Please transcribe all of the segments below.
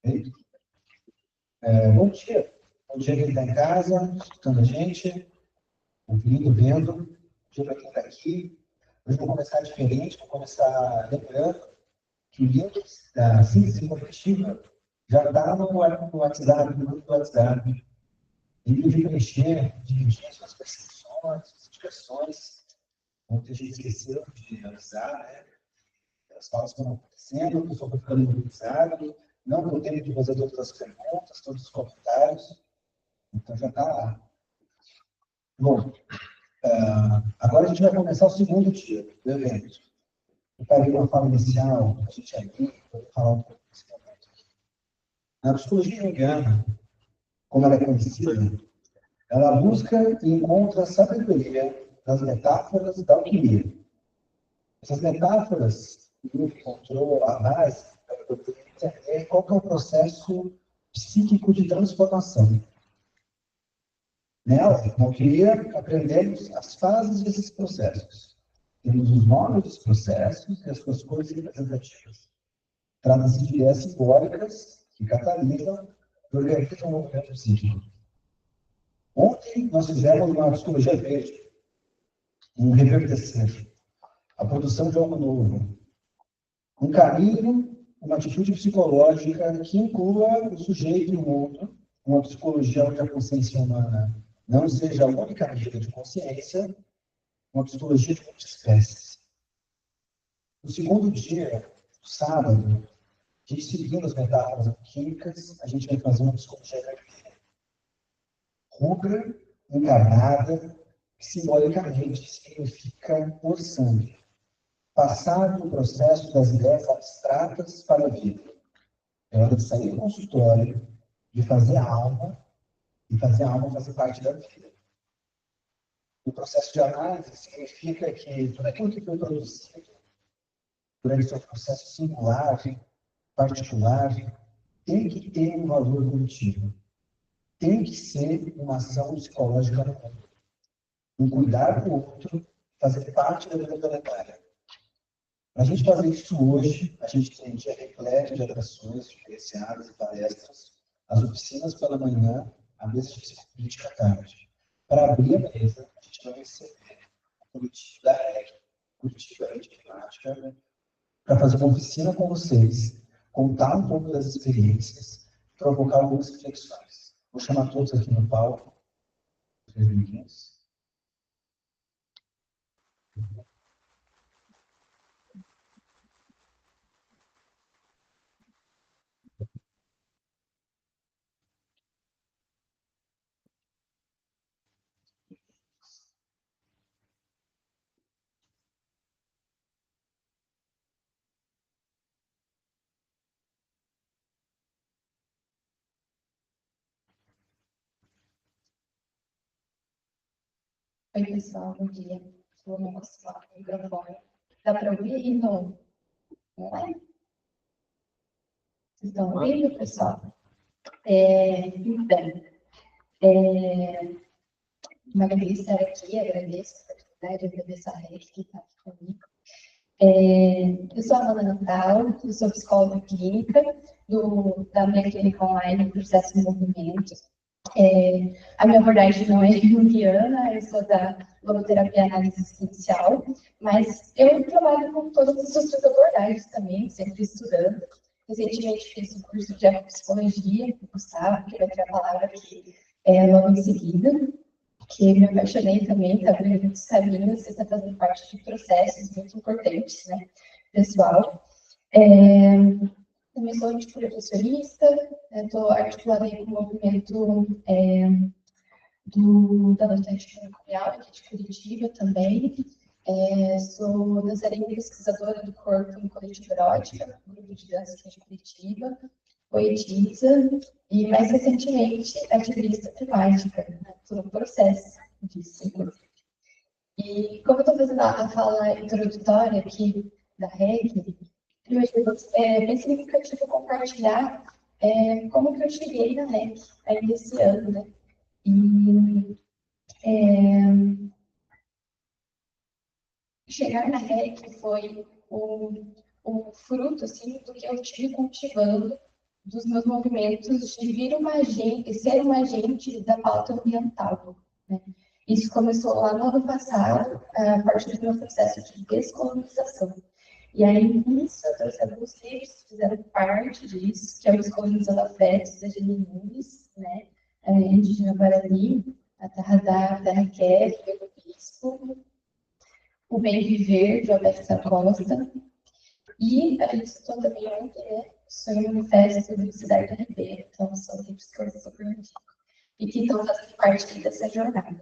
Bom dia. Bom dia quem está em casa, escutando a gente, ouvindo, vendo. Bom dia para quem está aqui. Hoje vou começar diferente, vou começar lembrando que o link da síntese cognitiva já está no WhatsApp, no grupo do WhatsApp. Livro de preencher, dividir suas percepções, suas indicações. Muita gente esqueceu de avisar, né? As falas foram acontecendo, a pessoa foi ficando imobilizada, não deu tempo de fazer todas as perguntas, todos os comentários. Então já está lá. Bom, agora a gente vai começar o segundo dia do evento. Eu parei uma fala inicial, a gente aqui, para falar um pouco desse momento aqui. A psicologia junguiana, como ela é conhecida, ela busca e encontra a sabedoria nas metáforas da alquimia. Essas metáforas, o grupo encontrou a base para poder entender qual que é o processo psíquico de transformação. Nela, na alquimia, aprendemos as fases desses processos. Temos os nomes dos processos e as suas cores representativas. Trata-se de ideias simbólicas que catalisam e organizam o movimento psíquico. Ontem, nós fizemos uma psicologia verde, um reverdecer, a produção de algo novo. Um caminho, uma atitude psicológica que inclua o sujeito e o mundo, uma psicologia onde a consciência humana não seja a única medida de consciência, uma psicologia de multiespécies. No segundo dia, no sábado, a gente seguindo as metáforas químicas, a gente vai fazer uma psicologia vermelha. Rubra, encarnada, que simbolicamente significa o sangue. Passar do processo das ideias abstratas para a vida. É hora de sair do consultório, de fazer a alma, e fazer a alma fazer parte da vida. O processo de análise significa que tudo aquilo que foi produzido durante o seu processo singular, particular, tem que ter um valor coletivo. Tem que ser uma ação psicológica no mundo. Um cuidar do outro, fazer parte da vida planetária. Para a gente fazer isso hoje, a gente tem um dia repleto de atrações diferenciadas e palestras, as oficinas pela manhã, a mesa de psicopolítica à tarde. Para abrir a mesa, a gente vai receber o coletivo da REC, coletivo da rede climática, para fazer uma oficina com vocês, contar um pouco das experiências, provocar algumas reflexões. Vou chamar todos aqui no palco. 3 minutinhos. Oi, pessoal, bom dia. Vou mostrar o microfone. Dá para ouvir? Não. Não é? Vocês estão ouvindo, pessoal? Então, uma vez estar aqui, agradeço a oportunidade, agradeço a Rede que está aqui comigo. Eu sou a Ana Natal, eu sou psicóloga clínica da minha clínica online Processo em Movimento. A minha abordagem não é junguiana, eu sou da logoterapia análise existencial, mas eu trabalho com todas as outras abordagens também, sempre estudando. Recentemente fiz um curso de psicologia, com o Gustavo, que vai ter a palavra aqui logo em seguida, que me apaixonei também, está abrindo muitos caminhos, você está fazendo parte de processos muito importantes, né, pessoal. Também sou antiprofessorista, estou articulada com o movimento da Nordeste Colonial, aqui de Curitiba também. Sou dançarina e pesquisadora do corpo no Coletivo Erótica, grupo de dança aqui de Curitiba, poetisa e, mais recentemente, ativista temática, né, por um processo disso. E como eu estou fazendo a fala introdutória aqui da REC, eu acho bem significativo compartilhar como que eu cheguei na REC ainda esse ano, né? E chegar na REC foi um fruto, assim, do que eu tive cultivando dos meus movimentos de vir uma agente, ser uma agente da pauta ambiental, né? Isso começou lá no ano passado, a partir do meu processo de descolonização. E aí, nisso, eu trouxe alguns livros que fizeram parte disso, que é o Descolonizando Afetos, da Geni Nunes, né? A Indígena Guarani, a Terra Dá, a Terra Quer, do Bispo, O Bem Viver, de Alberto Costa, e a gente citou também ontem, né? Sonho Manifesto de Cidade da Ribeira. Então, são livros que eu super indico e que estão fazendo parte dessa jornada.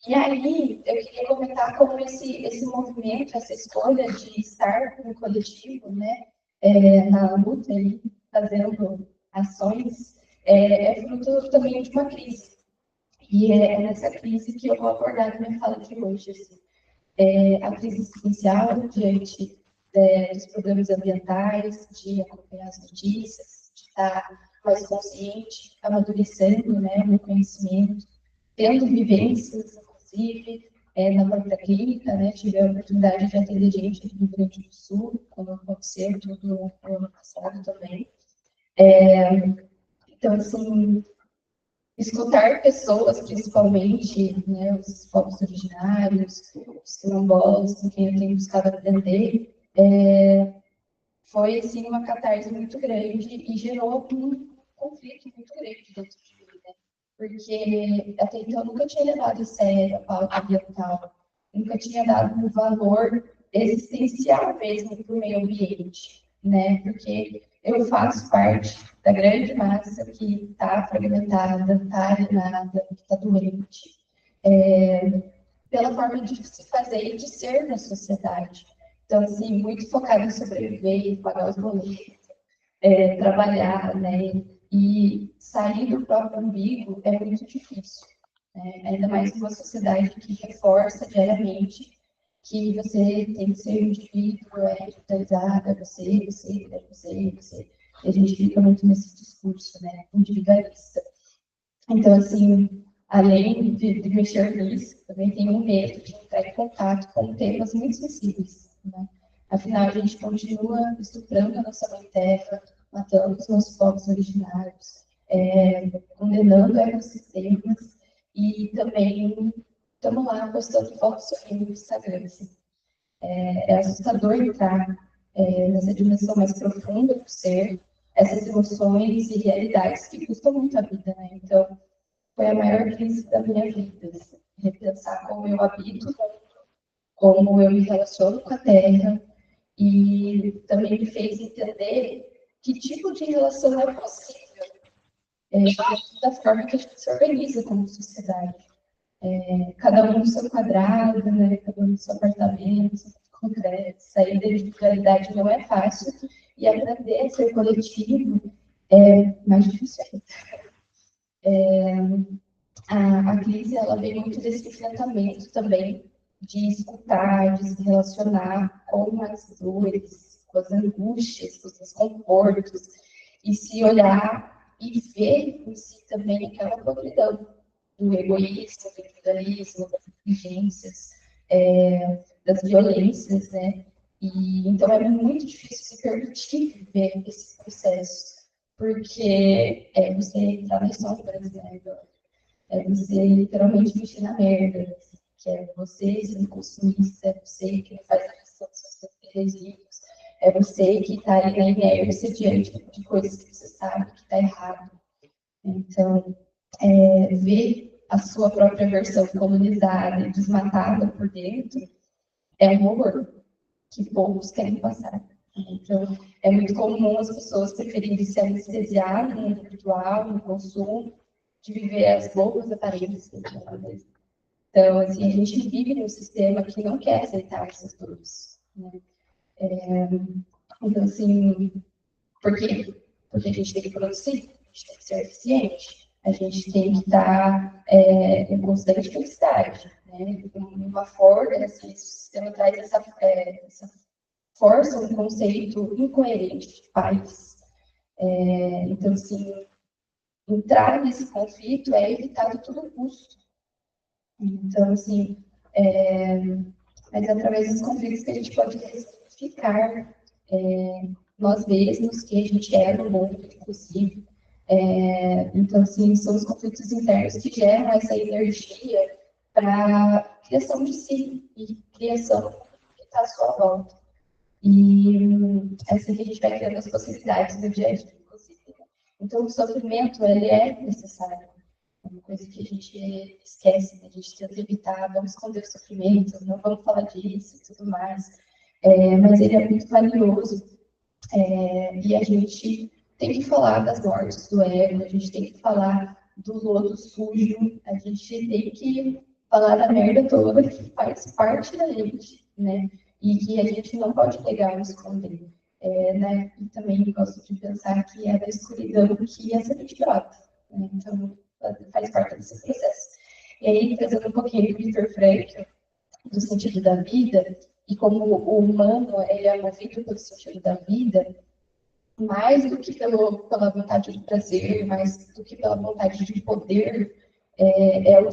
E aí, eu queria comentar como esse movimento, essa escolha de estar no coletivo, né, na luta, aí, fazendo ações, é fruto também de uma crise. E é nessa crise que eu vou abordar na minha fala de hoje. Assim. A crise existencial diante dos problemas ambientais, de acompanhar as notícias, de estar mais consciente, amadurecendo, né, o meu conhecimento, tendo vivências, inclusive, na parte clínica, né, tive a oportunidade de atender gente aqui no Rio Grande do Sul, quando aconteceu tudo no ano passado também. Então, assim, escutar pessoas, principalmente, né, os povos originários, os quilombolas, com quem eu tenho buscado aprender, foi, assim, uma catarse muito grande e gerou um conflito muito grande dentro de mim, né? Porque até então eu nunca tinha levado a sério a pauta ambiental, nunca tinha dado um valor existencial mesmo para o meio ambiente, né? Porque eu faço parte da grande massa que está fragmentada, está alienada, que está doente, pela forma de se fazer e de ser na sociedade. Então, assim, muito focado em sobreviver, pagar os boletos, trabalhar, né? E sair do próprio umbigo é muito difícil. Né? Ainda mais numa sociedade que reforça diariamente que você tem que ser um indivíduo, individualizado, você. E a gente fica muito nesse discurso, né? Individualista. Então, assim, além de mexer nisso, também tenho um medo de entrar em contato com temas muito sensíveis, né? Afinal, a gente continua estuprando a nossa mãe terra, matando os nossos povos originários, condenando ecossistemas e também estamos lá postando fotos sorrindo no Instagram. Assim. É assustador entrar nessa dimensão mais profunda do ser, essas emoções e realidades que custam muito a vida, né? Então, foi a maior crise da minha vida. Assim. Repensar como eu habito, como eu me relaciono com a Terra, e também me fez entender que tipo de relação é possível da forma que a gente se organiza como sociedade. Cada um no seu quadrado, né? Cada um no seu apartamento, concreto. Sair da individualidade não é fácil, e aprender a ser coletivo é mais difícil ainda. A crise ela vem muito desse enfrentamento também, de escutar, de se relacionar com as dores, com as angústias, com os desconfortos, e se olhar e ver em si também aquela podridão do egoísmo, do individualismo, das exigências, das violências, né? E, então é muito difícil se permitir viver esse processo, porque você entrar nas sombras, né? Você literalmente mexer na merda, que é você sendo consumista, é você que não faz a gestão dos seus resíduos, é você que está ali na inércia diante de coisas que você sabe que está errado. Então, ver a sua própria versão colonizada e desmatada por dentro é um horror que poucos querem passar. Então, é muito comum as pessoas preferirem se anestesiar no mundo virtual, no consumo, de viver as loucas aparências. Então, assim, a gente vive num sistema que não quer aceitar essas dores. Né? Então, assim, por quê? Porque a gente tem que produzir, a gente tem que ser eficiente, a gente tem que estar em constante felicidade. Né? Uma força, assim, esse sistema traz essa força, um conceito incoerente de paz. Então, assim, entrar nesse conflito é evitar de todo custo. Então, assim, mas através dos conflitos que a gente pode ressignificar nós mesmos, que a gente é no mundo, inclusive. Então, assim, são os conflitos internos que geram essa energia para criação de si e criação que está à sua volta. E é assim que a gente vai criando as possibilidades do dia a dia, inclusive. Então, o sofrimento, ele é necessário. É uma coisa que a gente esquece, né? A gente tenta evitar, vamos esconder o sofrimento, não vamos falar disso e tudo mais. Mas ele é muito valioso. E a gente tem que falar das mortes do ego, a gente tem que falar do lodo sujo, a gente tem que falar da merda toda que faz parte da gente, né? E que a gente não pode pegar ou esconder. Né? E também gosto de pensar que é da escuridão que essa gente brota. Né? Então, faz parte desse processo. E aí, trazendo um pouquinho do Viktor Frankl, do sentido da vida, e como o humano ele é movido pelo sentido da vida, mais do que pela vontade de prazer, mais do que pela vontade de poder, é o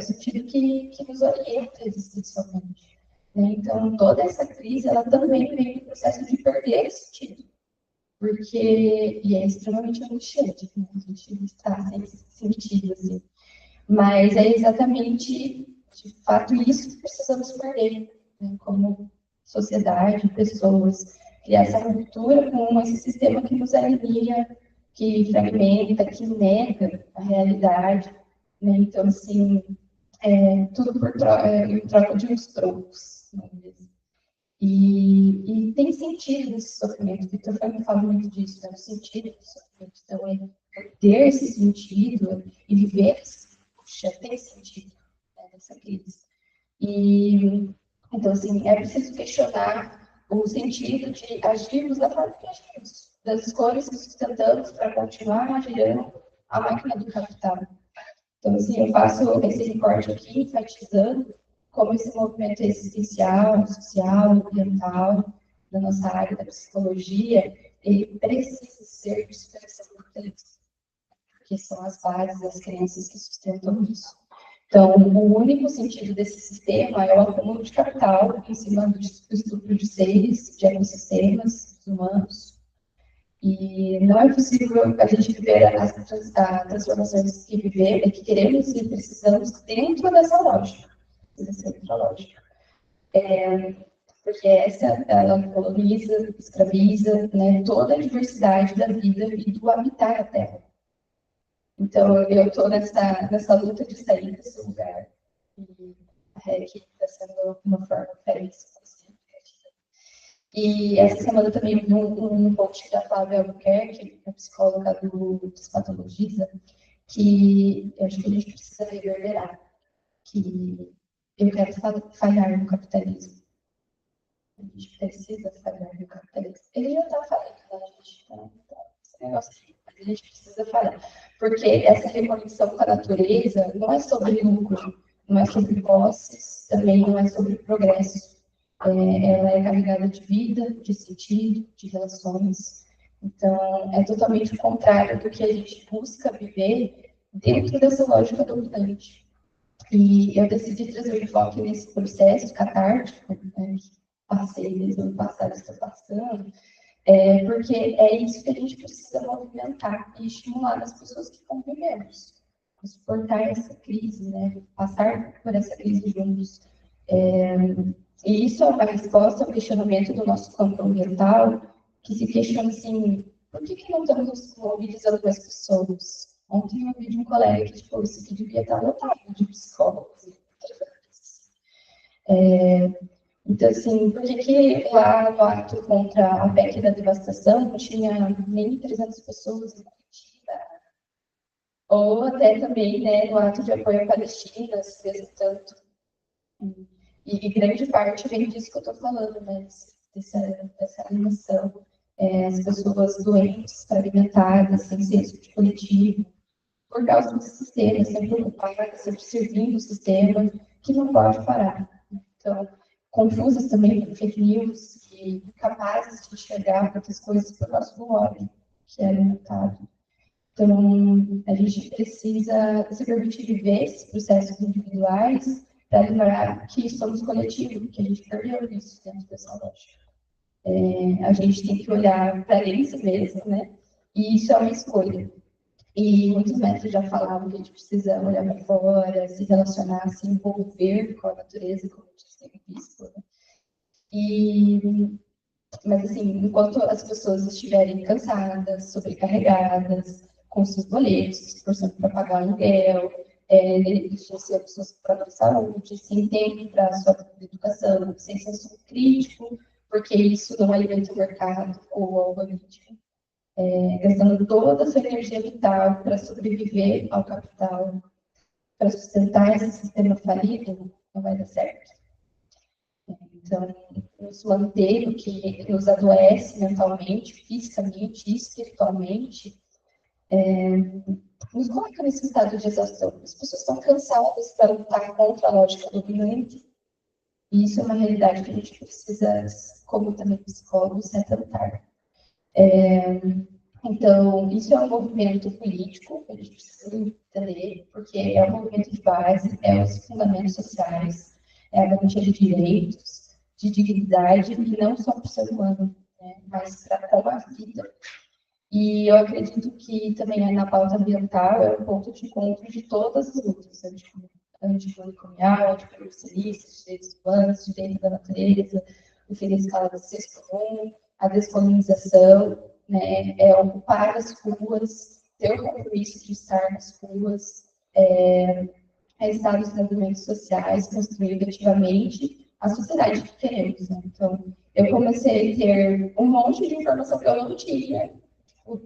sentido que nos orienta existencialmente. Né? Então, toda essa crise, ela também vem do processo de perder esse sentido, porque, e é extremamente angustiante, né? A gente está sem sentido, assim. Mas é exatamente, de fato, isso que precisamos perder, né? Como sociedade, pessoas, criar essa ruptura com esse sistema que nos alinha, que fragmenta, que nega a realidade, né? Então, assim, tudo em troca de uns trocos, não é mesmo? E tem sentido esse sofrimento, Viktor Frankl fala muito disso, né? O sentido do sofrimento. Então, ter esse sentido e viver esse, puxa, tem sentido, né, nessa crise. E, então, assim, é preciso questionar o sentido de agirmos da forma que agimos, das escolhas que sustentamos para continuar girando a máquina do capital. Então, assim, eu faço esse recorte aqui, enfatizando como esse movimento existencial, social, ambiental, da nossa área da psicologia, ele precisa ser de superação importante, porque são as bases, as crenças que sustentam isso. Então, o único sentido desse sistema é o acúmulo de capital em cima do estupro de seres, de ecossistemas humanos. E não é possível a gente viver as transformações que vivemos, que queremos e precisamos dentro dessa lógica. Dessa outra lógica. Porque ela coloniza, escraviza, né, toda a diversidade da vida e do habitar a Terra. Então, eu estou nessa luta de sair desse lugar. E a REC está sendo uma forma diferente. E essa semana também vi um post da Flávia Albuquerque, a psicóloga do Despatologiza, que eu acho que a gente precisa reverberar, que eu quero falhar no capitalismo. A gente precisa falhar no capitalismo. Ele já está falhando, né? A gente está esse negócio aqui, mas a gente precisa falhar. Porque essa reconexão com a natureza não é sobre lucro, não é sobre posses, também não é sobre progresso. Ela é carregada de vida, de sentido, de relações. Então, é totalmente o contrário do que a gente busca viver dentro dessa lógica dominante. E eu decidi trazer o enfoque nesse processo catártico, né, que passei desde o ano passado, estou passando, porque é isso que a gente precisa movimentar e estimular nas pessoas que convivemos. Suportar essa crise, né, passar por essa crise juntos. E isso é uma resposta ao questionamento do nosso campo ambiental, que se questiona assim, por que não estamos mobilizando mais pessoas? Ontem eu ouvi de um colega que tipo, isso aqui devia estar lotado de psicólogos. Então, assim, por que lá no ato contra a PEC da devastação não tinha nem 300 pessoas em Curitiba? Ou até também, né, no ato de apoio à Palestina, se fez tanto. E grande parte vem disso que eu estou falando, né? Dessa animação. As pessoas doentes, fragmentadas, sem senso de coletivo, por causa do sistema, sempre ocupadas, sempre servindo o sistema, que não pode parar. Então, confusas também com fake news, e incapazes de enxergar outras coisas por causa do ódio que é alimentado. Então, a gente precisa se permitir viver esses processos individuais para lembrar que somos coletivo, que a gente perdeu isso dentro dessa lógica. A gente tem que olhar para eles mesmo, né? E isso é uma escolha. E muitos mestres já falavam que a gente precisa olhar para fora, se relacionar, se envolver com a natureza, como a gente tem visto, né? Mas, assim, enquanto as pessoas estiverem cansadas, sobrecarregadas, com seus boletos, forçando para pagar aluguel, negligenciando a sua própria saúde, sem tempo para a sua educação, sem senso crítico, porque isso não alimenta o mercado ou o algoritmo, gastando toda a sua energia vital para sobreviver ao capital, para sustentar esse sistema falido, não vai dar certo. Então, nos manter o que nos adoece mentalmente, fisicamente e espiritualmente, nos coloca nesse estado de exaustão. As pessoas estão cansadas para lutar contra a lógica dominante, e isso é uma realidade que a gente precisa, como também psicólogos, se atentar. Então, isso é um movimento político que a gente precisa entender, porque é um movimento de base, é os fundamentos sociais, é a garantia de direitos, de dignidade, e não só para o ser humano, né, mas para com a vida. E eu acredito que também na pauta ambiental é um ponto de encontro de todas as lutas, antimanicomial, antiproibicionista, direitos humanos, direito da natureza, o fim da escala do senso comum, a descolonização, né, ocupar as ruas, ter o compromisso de estar nas ruas, realizar os movimentos sociais, construir ativamente a sociedade que queremos. Né? Então, eu comecei a ter um monte de informação que eu não tinha.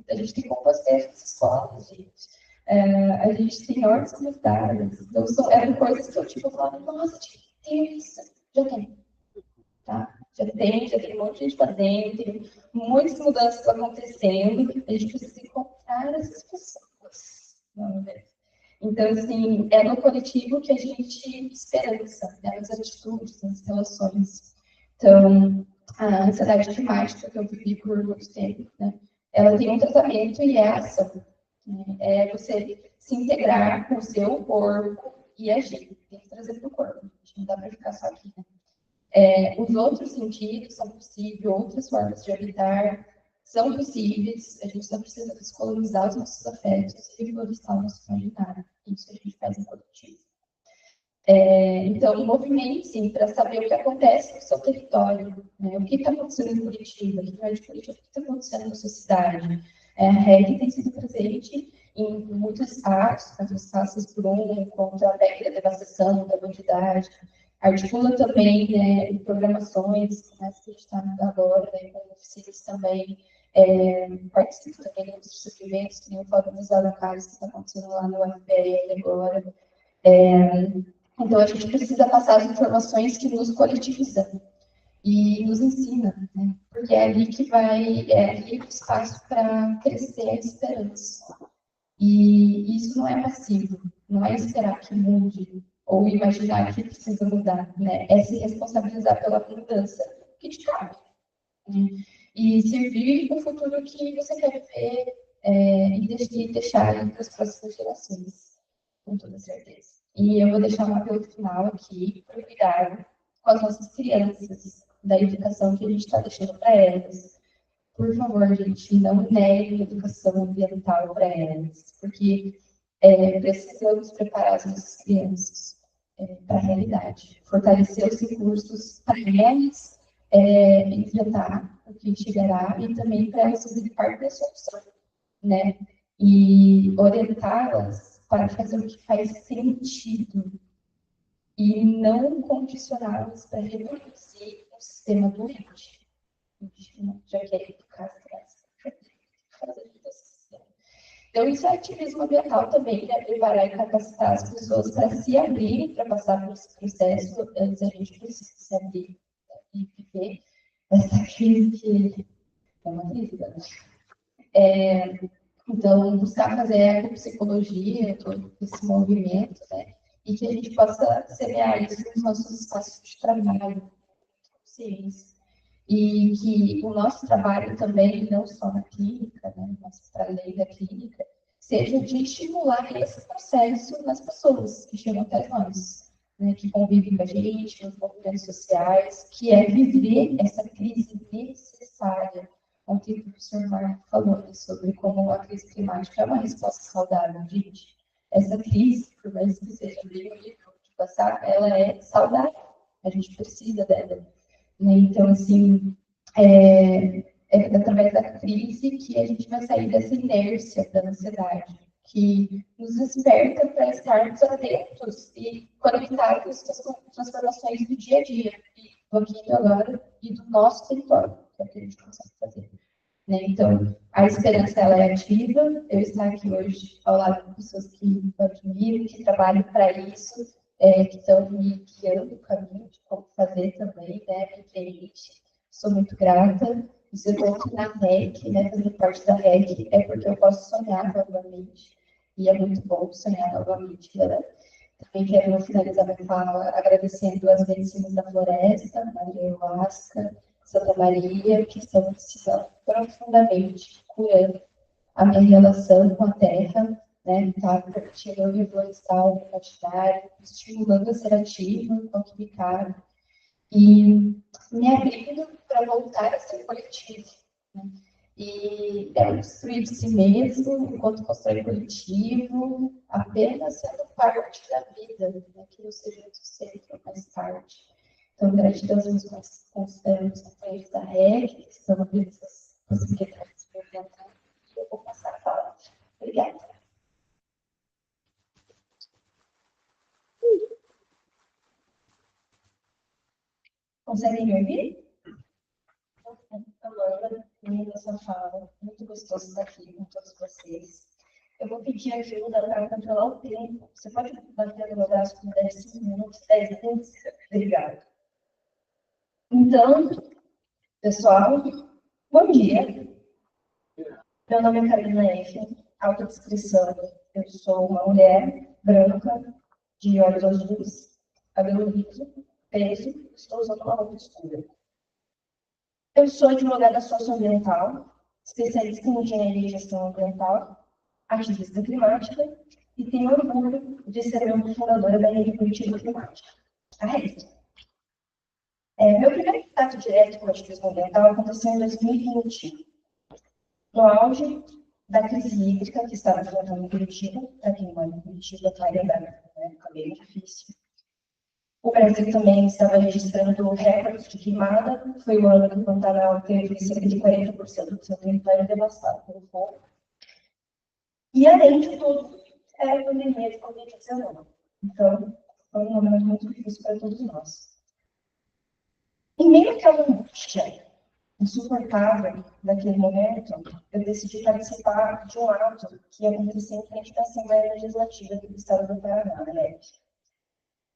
A gente tem composteiros nas escolas, gente. A gente tem hortas comunitárias. Então, eram coisas que eu, tipo, falava, nossa, tem isso. Já tem. Tá? Já tem um monte de gente fazendo, tem muitas mudanças acontecendo. A gente precisa encontrar essas pessoas. Então, assim, é no coletivo que a gente esperança, né? Nas atitudes, nas relações. Então, a ansiedade climática que eu vivi por muito tempo, né? Ela tem um tratamento e é ação. Né? É você se integrar com o seu corpo e agir. Tem que trazer para o corpo. Não dá para ficar só aqui, né? Os outros sentidos são possíveis, outras formas de habitar são possíveis, a gente só precisa descolonizar os nossos afetos e florestar o nosso imaginário. Isso a gente faz em coletivo. Então, movimente-se para saber o que acontece no seu território, né? O que está acontecendo em Curitiba, aqui no de Curitiba, o que está acontecendo na sua cidade. A REG tem sido presente em muitos espaços, contra os caças Brum, contra a PEC da devastação, da bandidagem, articula também, né, programações, né, que a gente está agora, né, com oficinas também, participa também dos sofrimentos, que nem o Fórum dos Araucários, que está acontecendo lá no UFPR agora. Então, a gente precisa passar as informações que nos coletivizam e nos ensina, né? Porque é ali que é ali o espaço para crescer a esperança. E isso não é passivo, não é esperar que mude ou imaginar que precisa mudar, né? É se responsabilizar pela mudança que te cabe. Né? E servir o futuro que você quer ver e deixar para as próximas gerações, com toda certeza. E eu vou deixar um apelo final aqui para cuidar com as nossas crianças, da educação que a gente está deixando para elas. Por favor, gente, não negue educação ambiental para elas, porque precisamos preparar as nossas crianças para a realidade, fortalecer os recursos para elas enfrentar o que chegará e também para elas fazerem parte da solução, né? E orientá-las para fazer o que faz sentido e não condicioná-las para reproduzir um sistema doente. Já que é educar as crianças. Então, isso é ativismo ambiental também, né? Preparar e capacitar as pessoas para se abrir, para passar por esse processo. Antes a gente precisa se abrir e viver essa crise que é uma crise, né? Então, buscar fazer a psicologia, todo esse movimento, né? E que a gente possa semear isso nos nossos espaços de trabalho, ciência. E que o nosso trabalho também, não só na clínica, né, mas para além da clínica, seja de estimular esse processo nas pessoas que chegam até nós. né, que convive com a gente, nos movimentos sociais, que é viver essa crise necessária. Ontem o professor Marco falou, né, sobre como a crise climática é uma resposta saudável, gente. Essa crise, por mais que seja bem horrível de passar, ela é saudável. A gente precisa dela. Né? Então, assim, é através da crise que a gente vai sair dessa inércia da ansiedade, que nos desperta para estarmos atentos e conectados com as transformações do dia a dia, do aqui e do agora e do nosso território, que é o que a gente consegue fazer. Né? Então, a esperança ela é ativa. Eu estou aqui hoje ao lado de pessoas que eu admiro, que trabalham para isso, que estão me guiando o caminho de como fazer também, né? Me permite. Sou muito grata. E se eu estou aqui na REC, né, fazendo parte da REC, é porque eu posso sonhar novamente. E é muito bom sonhar novamente, né? Também quero finalizar minha fala agradecendo as medicinas da floresta, Maria Ayahuasca, Santa Maria, que estão precisando profundamente curando a minha relação com a terra, né? Tá permitindo o reflorestal partidário, estimulando a ser ativo, quantificado e me abrindo para voltar a ser coletivo. Né? E destruir de si mesmo, enquanto constrói coletivo, apenas sendo parte da vida, né? Que não seja do centro mais tarde. Então, gratidão aos constantes companheiros da REC, que estão abrindo essas possibilidades para orientar. Eu vou passar a palavra. Obrigada. Conseguem me ouvir? Amanda, linda essa fala. Muito gostoso estar aqui com todos vocês. Eu vou pedir ajuda para controlar o tempo. Você pode bater no meu braço por 10 minutos, 10 minutos? Obrigada. Então, pessoal, bom dia. Meu nome é Carolina Eiffel, autodescrição. Eu sou uma mulher branca, de olhos azuis, cabelo liso, peso, estou usando uma roupa escura. Eu sou advogada socioambiental, especialista em engenharia e gestão ambiental, ativista climática e tenho orgulho de ser uma fundadora da Rede Curitiba Climática, a REC. Meu primeiro contato direto com o ativismo ambiental aconteceu em 2020, no auge da crise hídrica que estava enfrentando em Curitiba. Para quem mora em Curitiba, vai lembrar, né? Época bem difícil. O Brasil também estava registrando recordes de queimada. Foi o ano que o Pantanal teve cerca de 40% do seu território devastado pelo fogo. E, além de tudo, era a pandemia de Covid-19. Então, foi um momento muito difícil para todos nós. Em meio àquela angústia insuportável daquele momento, eu decidi participar de um ato que ia acontecer em frente à Assembleia Legislativa do Estado do Paraná, né?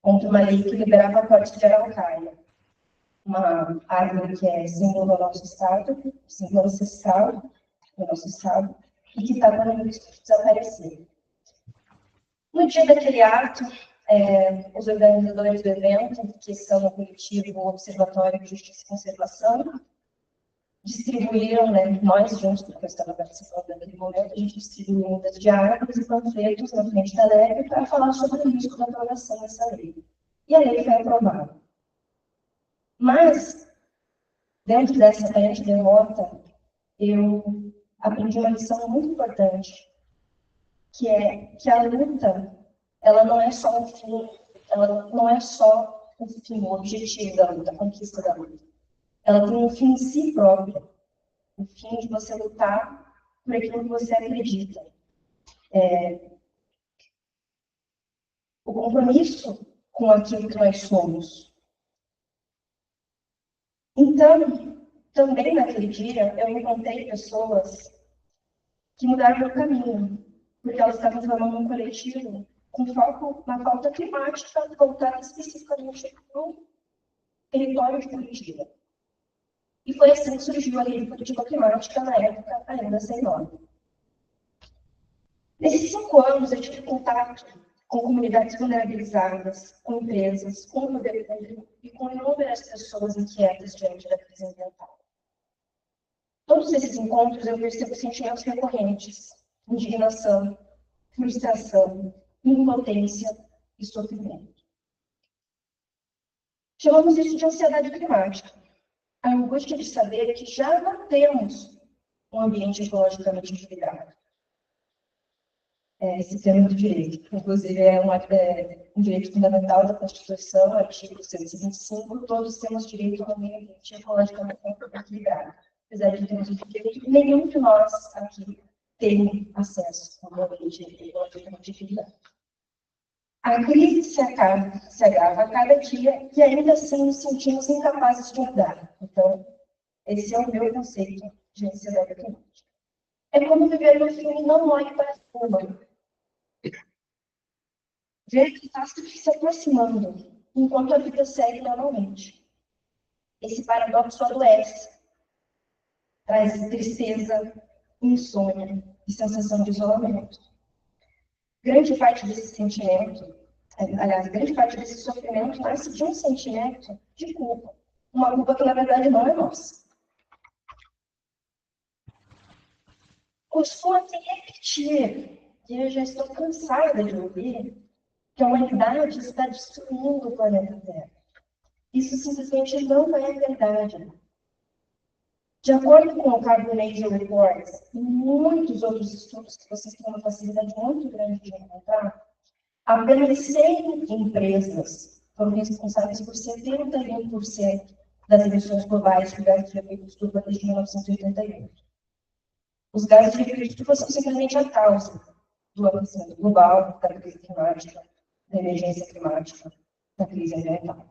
Contra uma lei que liberava corte de araucária, uma árvore que é símbolo do nosso estado, símbolo ancestral do nosso estado, e que está com risco de desaparecer. No dia daquele ato, os organizadores do evento, que são o coletivo Observatório de Justiça e Conservação, distribuíram, né, nós juntos, porque eu estava participando daquele momento, a gente distribuiu mudas de árvores e panfletos na frente da lei para falar sobre o risco da aprovação dessa lei. E a lei foi aprovada. Mas, dentro dessa grande derrota, eu aprendi uma lição muito importante, que é que a luta, ela não é só um fim, ela não é só o fim, o objetivo da luta, a conquista da luta. Ela tem um fim em si próprio. O fim de você lutar por aquilo que você acredita. O compromisso com aquilo que nós somos. Então, também naquele dia, eu encontrei pessoas que mudaram meu caminho, porque elas estavam formando um coletivo com foco na pauta climática, voltada especificamente para o território de Curitiba. E foi assim que surgiu a Rede Curitiba Climática, na época ainda sem nome. Nesses 5 anos, eu tive contato com comunidades vulnerabilizadas, com empresas, com o poder público e com inúmeras pessoas inquietas diante da crise ambiental. Todos esses encontros eu percebo sentimentos recorrentes: indignação, frustração, impotência e sofrimento. Chamamos isso de ansiedade climática. A angústia de saber que já não temos um ambiente ecologicamente equilibrado. Esse termo do direito, inclusive, é um direito fundamental da Constituição, artigo 125, todos temos direito a um meio ambiente ecologicamente equilibrado. Apesar de termos o direito, nenhum de nós aqui tem acesso a um ambiente ecologicamente equilibrado. A crise se agrava a cada dia e ainda assim nos sentimos incapazes de mudar. Então, esse é o meu conceito de ansiedade climática. É como viver no filme Não Olhe para Cima. Ver a catástrofe se aproximando, enquanto a vida segue normalmente. Esse paradoxo adoece, traz tristeza, insônia e sensação de isolamento. Grande parte desse sentimento, aliás, grande parte desse sofrimento nasce de um sentimento de culpa. Uma culpa que, na verdade, não é nossa. Costumo até repetir, e eu já estou cansada de ouvir, que a humanidade está destruindo o planeta Terra. Isso simplesmente não é verdade. De acordo com o Carbon Major Reports e muitos outros estudos que vocês têm uma facilidade muito grande de encontrar, apenas 100 empresas foram responsáveis por 71% das emissões globais de gases de efeito estufa desde 1988. Os gases de efeito estufa são simplesmente a causa do aquecimento global, da crise climática, da emergência climática, da crise ambiental.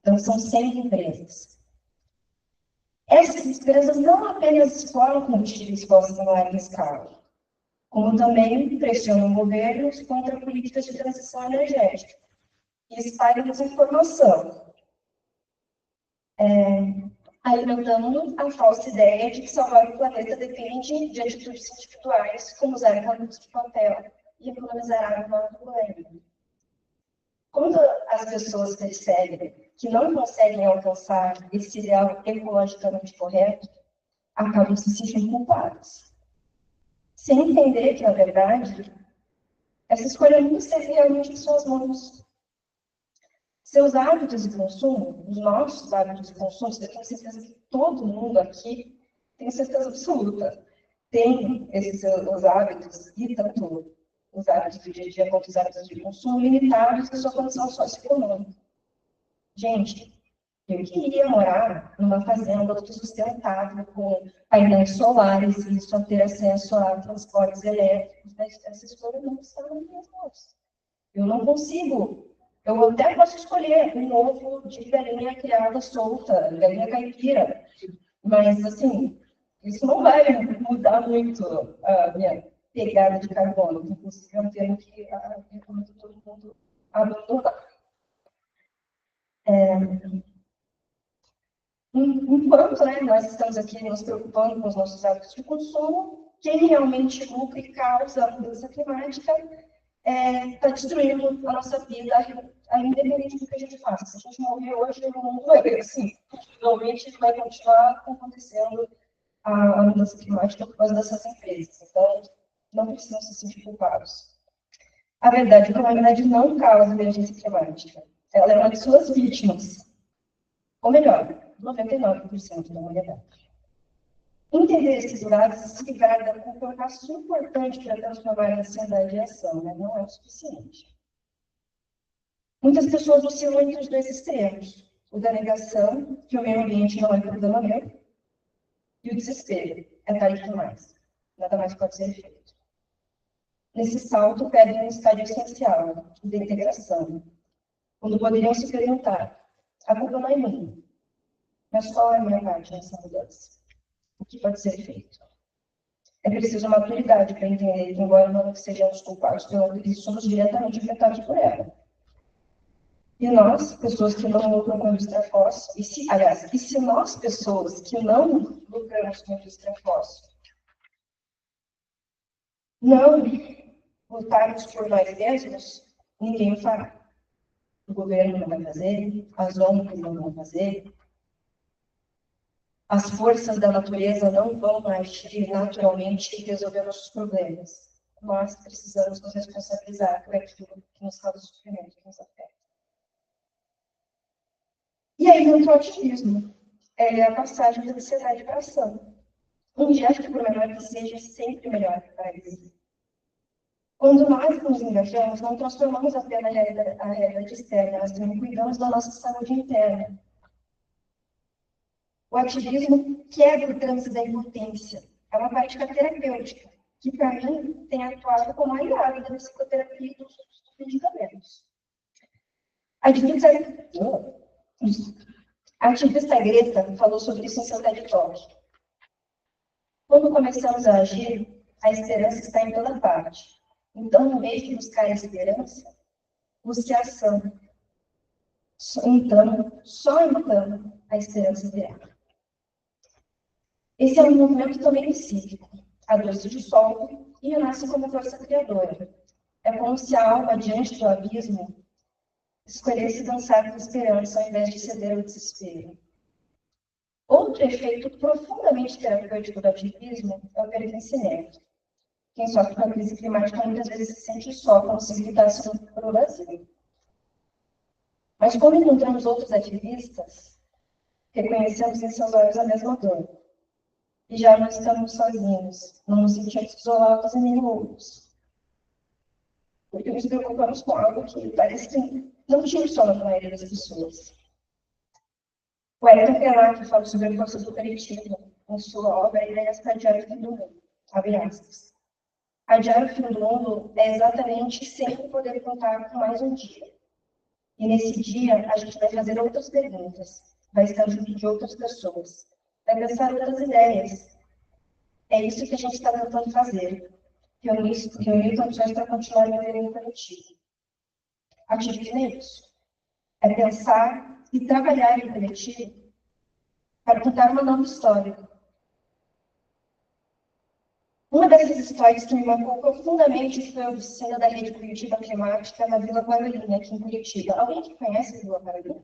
Então, são 100 empresas. Essas empresas não apenas exploram combustíveis fósseis em larga escala, como também pressionam governos contra políticas de transição energética e espalham desinformação, alimentando a falsa ideia de que salvar o planeta depende de atitudes individuais, como usar canudos de papel e economizar água no banho. Quando as pessoas percebem que não conseguem alcançar esse ideal ecologicamente correto, acabam se sentindo culpadas. Sem entender que, na verdade, essa escolha nunca esteve realmente em suas mãos. Seus hábitos de consumo, os nossos hábitos de consumo, eu tenho certeza que todo mundo aqui tem certeza absoluta, tem esses seus hábitos, e tanto os hábitos do dia a dia quanto os hábitos de consumo limitados à sua condição socioeconômica. Gente, eu queria morar numa fazenda autossustentável, com painéis solares e só ter acesso a transportes elétricos, mas essa escolha não está nas minhas mãos. Eu não consigo. Eu até posso escolher um ovo de galinha criada solta, galinha caipira, mas, assim, isso não vai mudar muito a minha pegada de carbono, que, inclusive, é um termo que recomendo todo mundo abandonar. Enquanto nós estamos aqui nos preocupando com os nossos hábitos de consumo, quem realmente lucra e causa a mudança climática está destruindo a nossa vida, independente do que a gente faça. Se a gente morrer hoje, o mundo vai ver assim. Finalmente vai continuar acontecendo a mudança climática por causa dessas empresas. Então, não precisam se sentir culpados. A verdade é que a humanidade não causa emergência climática. Ela é uma de suas vítimas. Ou melhor, 99% da humanidade. Entender esses dados e se livrar da culpa é um passo importante para transformar a ansiedade em ação, mas não é o suficiente. Muitas pessoas oscilam entre os dois extremos. O da negação, que o meio ambiente não é problema meu, e o desespero, é tarde demais. Nada mais pode ser feito. Nesse salto, pedem um estágio essencial, da integração, quando poderiam se perguntar: a culpa não é minha, mas qual é a minha parte nessa mudança? O que pode ser feito? É preciso maturidade para entender que, embora não sejamos culpados pela crise, somos diretamente afetados por ela. E nós, pessoas que não lucram com a indústria fóssil, e se nós, pessoas que não lucramos com a indústria fóssil, não lutarmos por nós mesmos, ninguém o fará. O governo não vai fazer, as ONGs não vão fazer, as forças da natureza não vão agir naturalmente e resolver nossos problemas. Nós precisamos nos responsabilizar por aquilo que nos causa sofrimento, que nos afeta. E aí entra o ativismo, é a passagem da ansiedade para a ação. Um gesto, por menor que seja, é sempre melhor para eles. Quando nós nos engajamos, não transformamos apenas a realidade externa, mas também cuidamos da nossa saúde interna. O ativismo quebra o trânsito da impotência. É uma prática terapêutica, que para mim tem atuado como aliada da psicoterapia e dos medicamentos. A ativista Greta falou sobre isso em seu TED Talk. Quando começamos a agir, a esperança está em toda parte. Então, no vez de buscar a esperança, busque a ação. Então, só então, a esperança virá. Esse é um movimento também psíquico. A dor se dissolve e renasce como força criadora. É como se a alma, diante do abismo, escolhesse dançar com esperança ao invés de ceder ao desespero. Outro efeito profundamente terapêutico do ativismo é o pertencimento. Quem sofre com a crise climática muitas vezes se sente só, como se gritasse no vazio. Mas quando encontramos outros ativistas, reconhecemos em seus olhos a mesma dor. E já não estamos sozinhos, não nos sentimos isolados e nem loucos. Porque nos preocupamos com algo que parece que não tinha só na maioria das pessoas. O Ayrton Krenak fala sobre a força do coletivo em sua obra Ideias para Adiar o Fim do Mundo. Abre aspas. Adiar o fim do mundo é exatamente sempre poder contar com mais um dia. E nesse dia, a gente vai fazer outras perguntas, vai estar junto de outras pessoas, vai pensar outras ideias. É isso que a gente está tentando fazer. Reunir condições para continuar vivendo em coletivo. Ativismo é isso. É pensar e trabalhar em coletivo para contar uma nova história. Uma dessas histórias que me marcou profundamente foi a oficina da Rede Curitiba Climática na Vila Guarulhos, aqui em Curitiba. Alguém que conhece a Vila Guarulhos?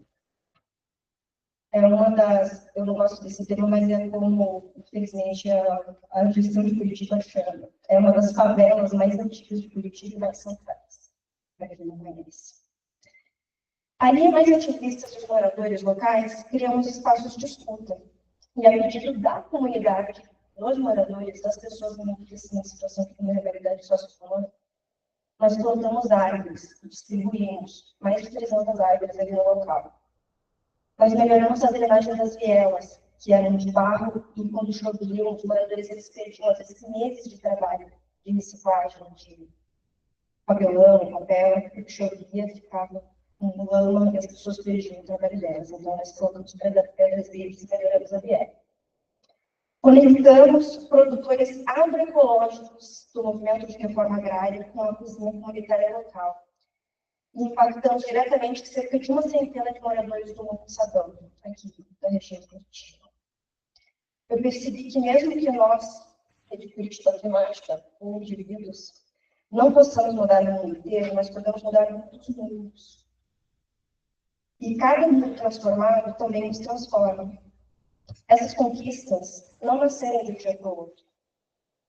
É uma das... Eu não gosto desse termo, mas é como, infelizmente, a gestão de Curitiba chama. É uma das favelas mais antigas de Curitiba e mais centrais, para quem não conhece. Ali, mais ativistas e os moradores locais criam os espaços de escuta. E a pedido da comunidade, dos moradores, das pessoas em situação de vulnerabilidade socioeconômica, nós plantamos árvores, distribuímos mais de 300 árvores ali no local. Nós melhoramos a drenagem das vielas, que eram de barro, e quando choviam, os moradores eles perdiam, às vezes, meses de trabalho de reciclagem, de papelão, papel, porque chovia, ficava com lama e as pessoas perdiam o trabalho delas. Então, nós colocamos pedras verdes e melhoramos a viela. Conectamos produtores agroecológicos do movimento de reforma agrária com a cozinha comunitária local. E impactamos diretamente cerca de 100 de moradores do Monte Sabão, aqui da região de Curitiba. Eu percebi que mesmo que nós, de Curitiba Climática, ou indivíduos, não possamos mudar o mundo inteiro, mas podemos mudar muitos mundos. E cada mundo transformado também nos transforma. Essas conquistas não nasceram de um dia para o outro.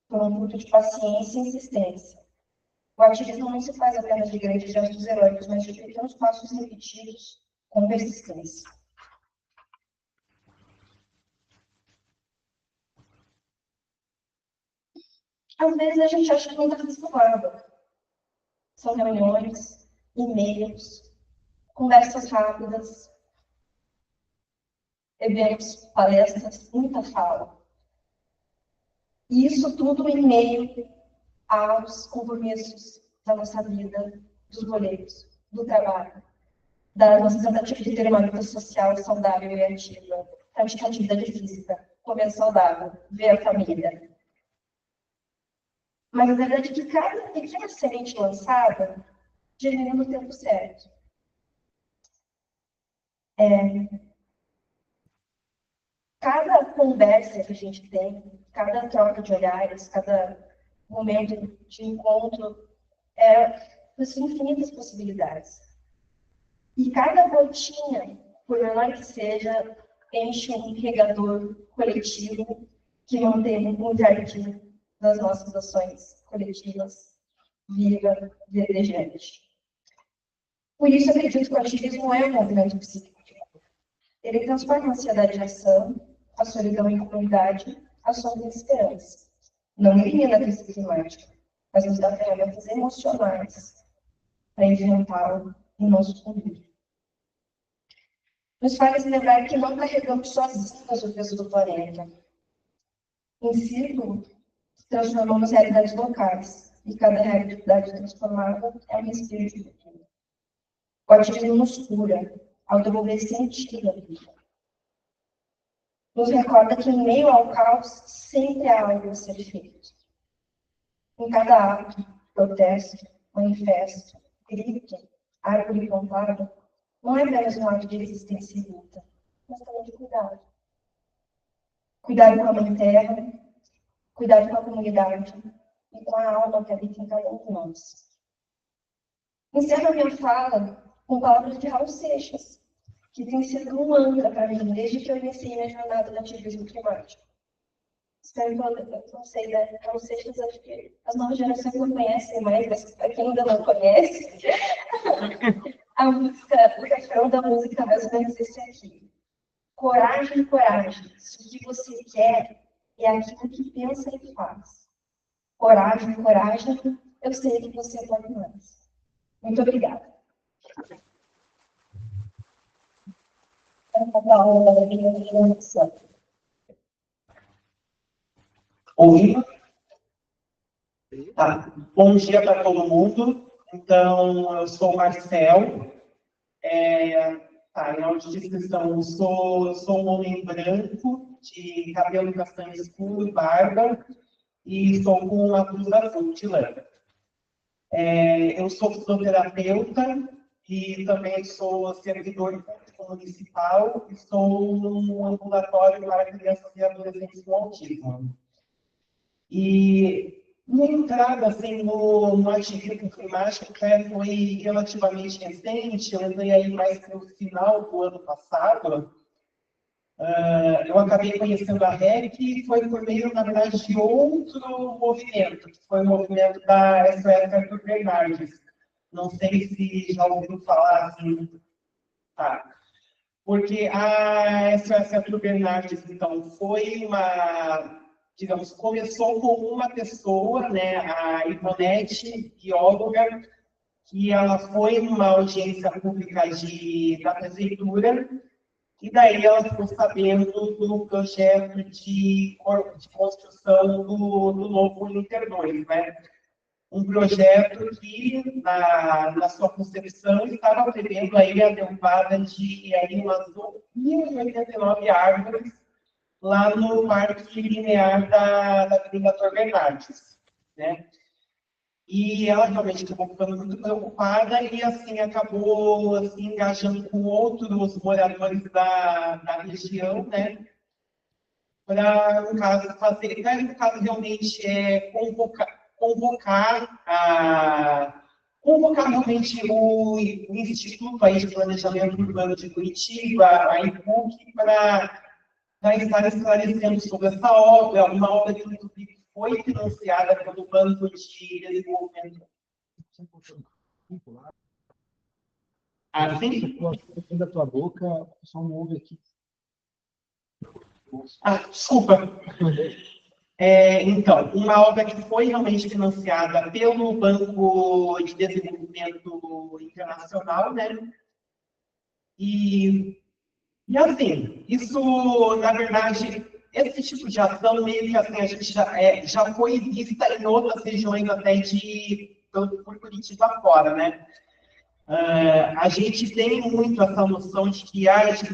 Foram fruto de paciência e insistência. O ativismo não se faz apenas de grandes gestos heróicos, mas de pequenos passos repetidos com persistência. Às vezes a gente acha que não está fazendo nada. São reuniões, e-mails, conversas rápidas, eventos, palestras, muita fala. E isso tudo em meio aos compromissos da nossa vida, dos boletos, do trabalho, da nossa tentativa de ter uma vida social saudável e ativa, praticar atividade física, comer saudável, ver a família. Mas a verdade é que cada pequena semente lançada germina no tempo certo. Cada conversa que a gente tem, cada troca de olhares, cada momento de encontro, são infinitas possibilidades. E cada gotinha, por menor que seja, enche um regador coletivo que mantém um jardim das nossas ações coletivas viva, verdejante. Por isso, acredito que o ativismo é um movimento psíquico. Ele transforma a ansiedade em ação, a solidão em comunidade, a sombra em esperança. Não elimina a crise climática, mas nos dá ferramentas emocionais para enfrentá-lo em nosso convívio. Nos faz lembrar que não carregamos sozinhos o peso do planeta. Em círculo, transformamos realidades locais, e cada realidade transformada é um respiro de futuro. O ativismo nos cura, ao devolver sentido à vida. Nos recorda que, em meio ao caos, sempre há algo a ser feito. Em cada ato, protesto, manifesto, grito, árvore plantada, não é apenas um ato de resistência e luta, mas também de cuidado. Cuidado com a mãe terra, cuidado com a comunidade e com a alma que habita em cada um de nós. Encerro a minha fala com palavras de Raul Seixas, que tem sido um mantra para mim desde que eu iniciei minha jornada no ativismo climático. Espero que eu não sei, né? Raul Seixas, acho que as novas gerações não conhecem mais, mas para quem ainda não conhece, a música, o refrão da música mais ou menos esse aqui. Coragem, coragem. Se o que você quer é aquilo que pensa e faz. Coragem, coragem. Eu sei que você pode mais. Muito obrigada. Ouvindo? Tá. Bom dia para todo mundo. Então, eu sou o Marcel. Em audiodescrição, eu sou um homem branco, de cabelo castanho escuro e barba, e sou com uma blusa azul de lã. Eu sou fisioterapeuta e também sou servidor público municipal e sou um ambulatório para crianças e adolescentes com autismo. E minha entrada assim, no ativismo climático foi relativamente recente, eu entrei aí mais no final do ano passado. Eu acabei conhecendo a REC e foi por meio, na verdade, de outro movimento, que foi o movimento da SOS Arthur Bernardes. Não sei se já ouviram falar assim. Tá. Porque a SOS Arthur Bernardes, então, foi uma, digamos, começou com uma pessoa, né, a Ivonete, bióloga, que ela foi numa audiência pública da prefeitura, e daí ela ficou sabendo do projeto de construção do novo Inter 2, né? Um projeto que, na sua concepção, estava prevendo aí a derrubada de aí umas 1.089 árvores lá no Parque Linear da Avenida Arthur Bernardes, né? E ela realmente acabou ficando muito preocupada e, assim, acabou assim, engajando com outros moradores da região, né? Para, no caso, realmente convocar realmente o Instituto aí de Planejamento Urbano de Curitiba, a IPUC, para estar esclarecendo sobre essa obra, uma obra que foi financiada pelo Banco de Desenvolvimento. Assim? Da tua boca, só não ouve aqui. Desculpa. Então, uma obra que foi realmente financiada pelo Banco de Desenvolvimento Internacional, né? E assim, isso, na verdade, esse tipo de ação, meio que assim, a gente já foi vista em outras regiões até por Curitiba fora, né? A gente tem muito essa noção de que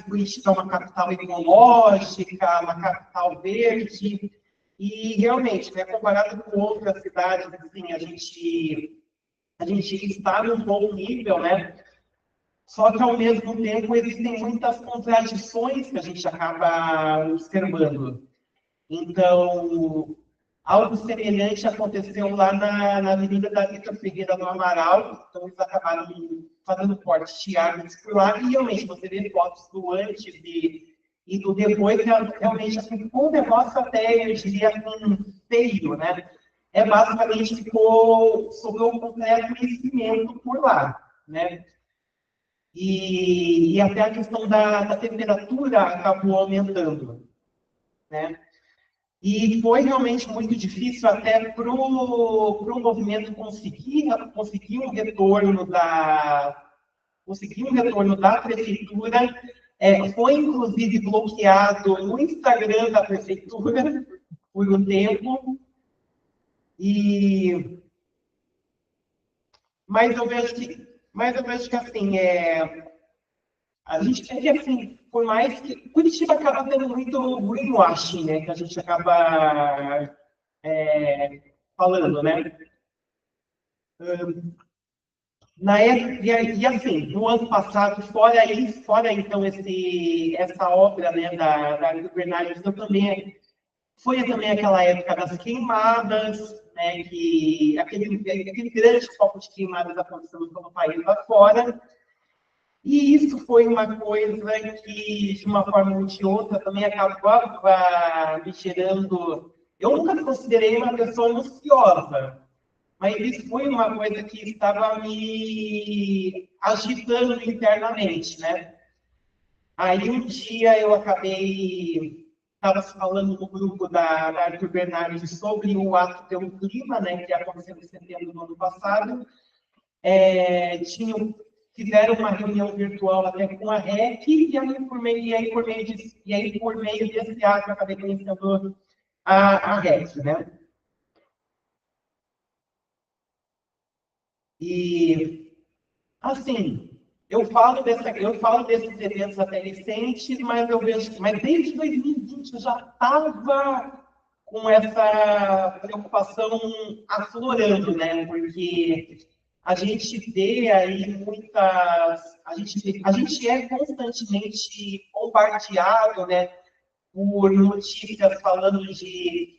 Curitiba é uma capital ecológica, uma capital verde, e realmente, né, comparado com outras cidades, assim, a gente está num bom nível, né? Só que, ao mesmo tempo, existem muitas contradições que a gente acaba observando. Então, algo semelhante aconteceu lá na Avenida da Vitor Ferreira no Amaral. Então, eles acabaram fazendo corte de árvores por lá. E, realmente, você vê fotos do antes e do depois, realmente, assim, um negócio até, eu diria, assim, feio, né? Basicamente, sobrou um completo conhecimento por lá, né? e até a questão da temperatura acabou aumentando, né? E foi realmente muito difícil até para o movimento conseguir um retorno da prefeitura. Foi, inclusive, bloqueado no Instagram da prefeitura por um tempo. Mas eu vejo que assim, a gente vê que, assim, por mais que Curitiba acaba tendo muito greenwashing, né, que a gente acaba falando, né? Na época, e assim, no ano passado, fora então essa obra, né, da Bernardes, foi também aquela época das queimadas, né, que aquele grande foco de queimadas acontecendo pelo país lá fora. E isso foi uma coisa que, de uma forma ou de outra, também acabava me gerando. Eu nunca me considerei uma pessoa ansiosa, mas isso foi uma coisa que estava me agitando internamente, né? Aí um dia eu estava falando no grupo da Arthur Bernardes sobre o ato pelo clima, né, que aconteceu em setembro do ano passado. Fizeram uma reunião virtual até com a REC, e aí por meio desse ato eu acabei conhecendo a REC, né? E, assim, eu falo desses eventos até recentes, mas desde 2020 eu já estava com essa preocupação aflorando, né? Porque a gente vê aí a gente é constantemente bombardeado, né, por notícias falando de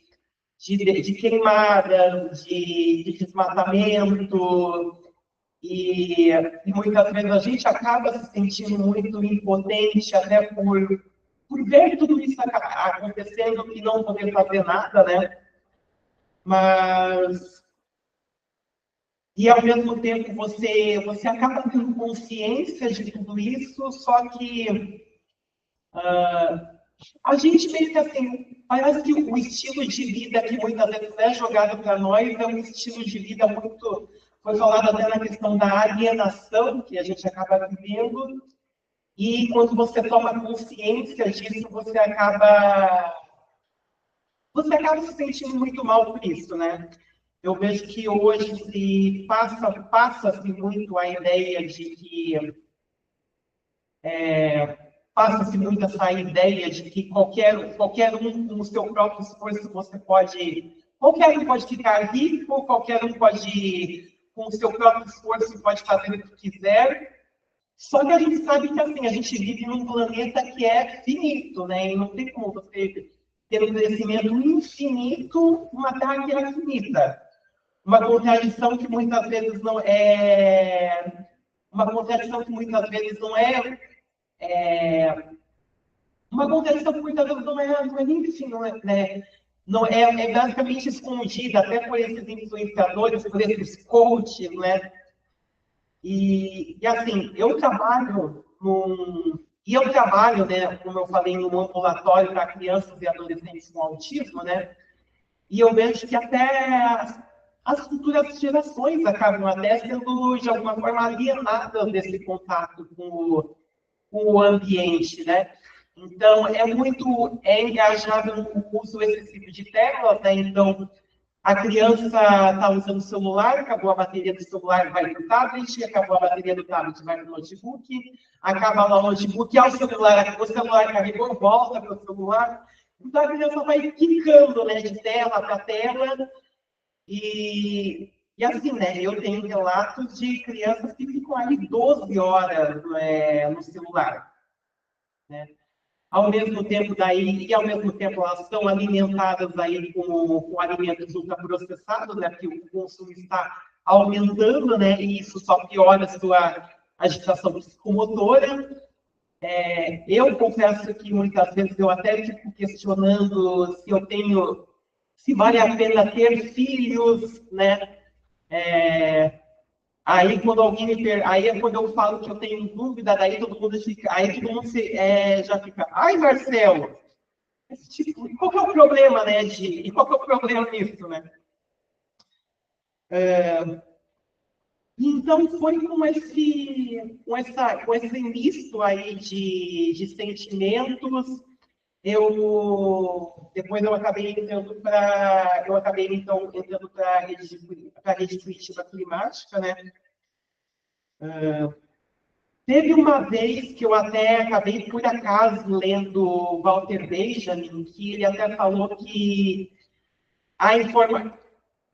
queimadas, de desmatamento, e muitas vezes a gente acaba se sentindo muito impotente, até por ver tudo isso acontecendo e não poder fazer nada, né? E ao mesmo tempo você acaba tendo consciência de tudo isso, só que a gente meio que assim, parece que o estilo de vida que muitas vezes é jogado para nós é um estilo de vida muito. Foi falado até na questão da alienação que a gente acaba vivendo, e quando você toma consciência disso, você acaba se sentindo muito mal por isso, né? Eu vejo que hoje passa-se muito a ideia de que passa-se muito essa ideia de que qualquer um, com o seu próprio esforço, qualquer um pode ficar rico, qualquer um pode, com o seu próprio esforço, pode fazer o que quiser. Só que a gente sabe que, assim, a gente vive num planeta que é finito, né? E não tem como você ter um crescimento infinito numa terra que é finita. Uma contradição que muitas vezes não é uma contradição que muitas vezes não é uma contradição que muitas vezes não é enfim, não é, né? Não é basicamente escondida até por esses influenciadores, por esses coaches, né? E assim, eu trabalho, né, como eu falei, num ambulatório para crianças e adolescentes com autismo, né? E eu vejo que até as futuras gerações acabam até sendo, de alguma forma, alienadas desse contato com o ambiente, né? Então, é engajado no uso excessivo de telas, né? Então, a criança está usando o celular, acabou a bateria do celular, vai para o tablet, acabou a bateria do tablet, vai para o notebook, acaba lá o notebook, o celular carregou, volta para o celular. Então, a criança vai quicando, né, de tela para tela. E assim, né, eu tenho relatos de crianças que ficam ali 12 horas no celular, né? Ao mesmo tempo elas são alimentadas aí com alimentos ultraprocessados, né, porque o consumo está aumentando, né, e isso só piora a sua agitação psicomotora. Eu confesso que muitas vezes eu até fico questionando se vale a pena ter filhos, né? Aí quando alguém aí é quando eu falo que eu tenho dúvida, daí todo mundo fica, já fica, ai, Marcelo, tipo, qual que é o problema, né, e qual que é o problema nisso, né? Então foi com esse misto aí de sentimentos, depois eu acabei entrando para a rede política climática, né? Teve uma vez que eu até acabei, por acaso, lendo Walter Benjamin, que ele até falou que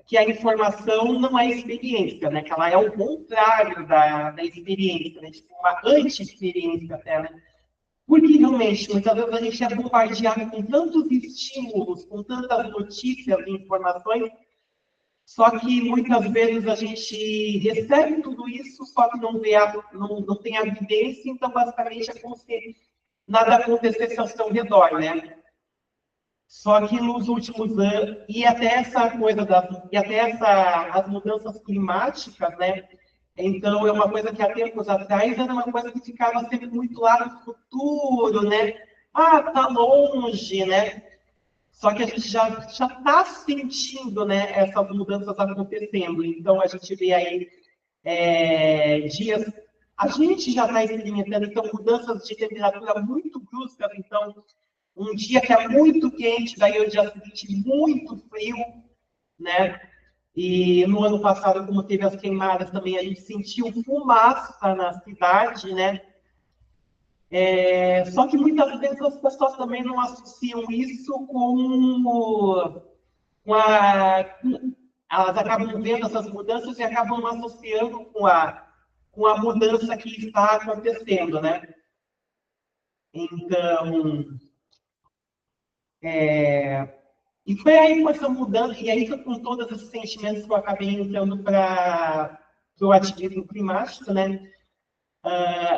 que a informação não é experiência, né? Que ela é o contrário da experiência, né? Tipo, uma anti-experiência até, né? Porque realmente, muitas vezes a gente é bombardeado com tantos estímulos, com tantas notícias e informações, só que muitas vezes a gente recebe tudo isso, só que não tem a vivência, então basicamente é como se nada acontecesse ao seu redor, né? Só que nos últimos anos, e até as mudanças climáticas, né? Então, é uma coisa que há tempos atrás era uma coisa que ficava sempre muito lá no futuro, né? Ah, tá longe, né? Só que a gente já está sentindo, né, essas mudanças acontecendo. Então, a gente vê aí dias... A gente já está experimentando, então, mudanças de temperatura muito bruscas. Então, um dia que é muito quente, daí o dia seguinte muito frio, né? E no ano passado, como teve as queimadas também, a gente sentiu fumaça na cidade, né? Só que muitas vezes as pessoas também não associam isso com a... Elas acabam vendo essas mudanças e acabam associando com a mudança que está acontecendo, né? Então, e foi aí com essa mudança, e aí foi com todos esses sentimentos que eu acabei entrando para o ativismo climático, né?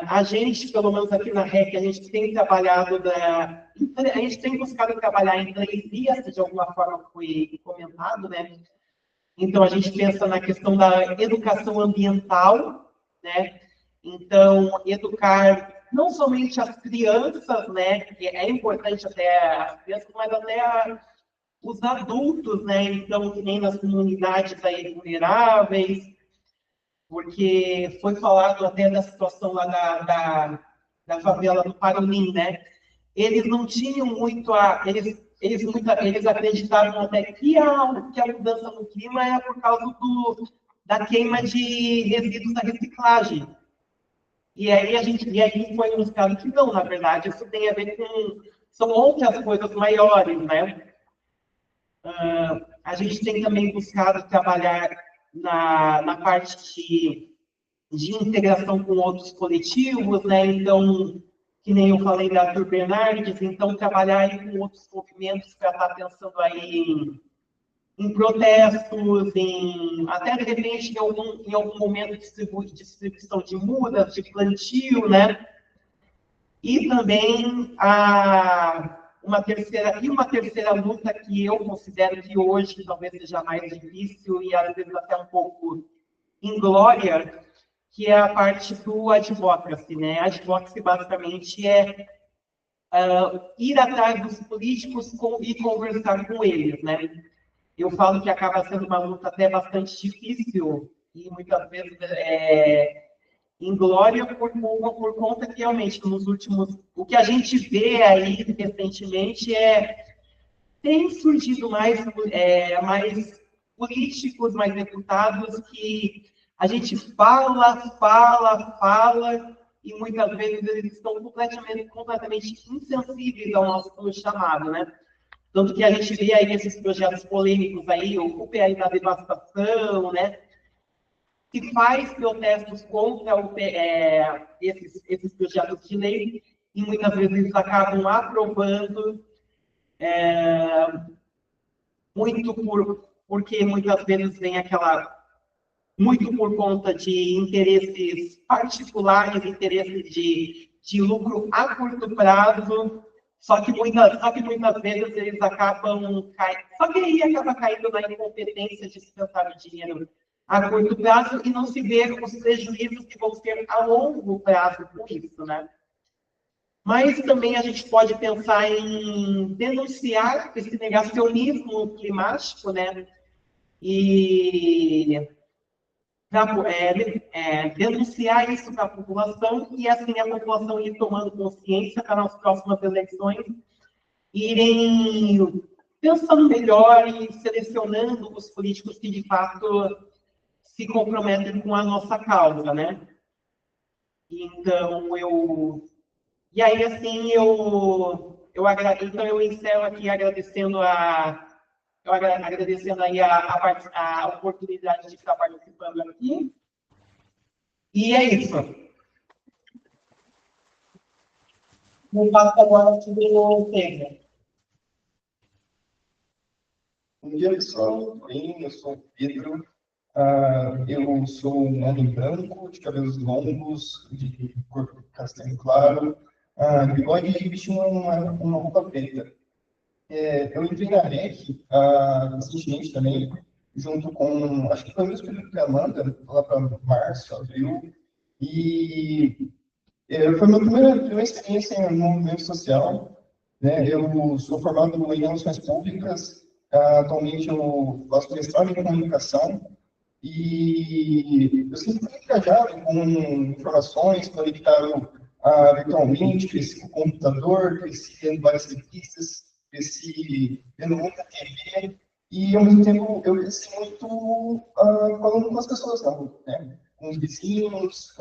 A gente, pelo menos aqui na REC, a gente tem trabalhado, a gente tem buscado trabalhar em 3 vias, de alguma forma foi comentado, né? Então, a gente pensa na questão da educação ambiental, né? Então, educar não somente as crianças, né? Que é importante até as crianças, mas até os adultos, né? Então, que nem nas comunidades aí vulneráveis, porque foi falado até da situação lá da favela do Parolim, né? Eles não tinham muito eles acreditavam até que a mudança no clima é por causa da queima de resíduos da reciclagem. E aí foi mostrado que não, na verdade, isso tem a ver são outras coisas maiores, né? A gente tem também buscado trabalhar na parte de integração com outros coletivos, né? Então, que nem eu falei da Arthur Bernardes, então trabalhar aí com outros movimentos para estar pensando aí em protestos, até de repente em algum momento distribuição de mudas, de plantio, né? E também uma terceira luta que eu considero que hoje talvez seja mais difícil e às vezes até um pouco inglória, que é a parte do advocacy, né? Advocacy basicamente é ir atrás dos políticos e conversar com eles, né? Eu falo que acaba sendo uma luta até bastante difícil e muitas vezes inglória por conta que realmente o que a gente vê aí recentemente tem surgido mais políticos, mais deputados que a gente fala, e muitas vezes eles estão completamente insensíveis ao nosso chamado, né? Tanto que a gente vê aí esses projetos polêmicos aí, o PL da devastação, né? Que faz protestos contra esses projetos de lei, e muitas vezes eles acabam aprovando porque muitas vezes vem muito por conta de interesses particulares, interesses de lucro a curto prazo, só que muitas vezes eles acabam caindo, só que aí acaba caindo na incompetência de se pensar o dinheiro a curto prazo e não se ver os prejuízos que vão ter a longo prazo com isso, né? Mas também a gente pode pensar em denunciar esse negacionismo climático, né? E denunciar isso para a população e assim a população ir tomando consciência para nas próximas eleições irem pensando melhor e selecionando os políticos que de fato se comprometem com a nossa causa, né? Então e aí assim então eu encerro aqui agradecendo agradecendo aí a oportunidade de estar participando aqui. E é isso. Vou passar agora para o Pedro. Bom dia, pessoal. Tudo bem? Eu sou o Pedro. Eu sou um homem branco, de cabelos longos, de corpo castanho claro, bigode e vestindo uma roupa preta. Eu entrei na REC recentemente também, junto com, acho que foi o mesmo período que a Amanda, lá para março, abril, e foi a minha primeira experiência no movimento social, né? Eu sou formado em Relações Públicas, atualmente eu faço mestrado em Comunicação, e eu sempre fui engajado com informações, conectado virtualmente, cresci com o computador, cresci vendo várias revistas, cresci vendo muita TV, e ao mesmo tempo eu cresci muito falando com as pessoas na rua, né? Com os vizinhos,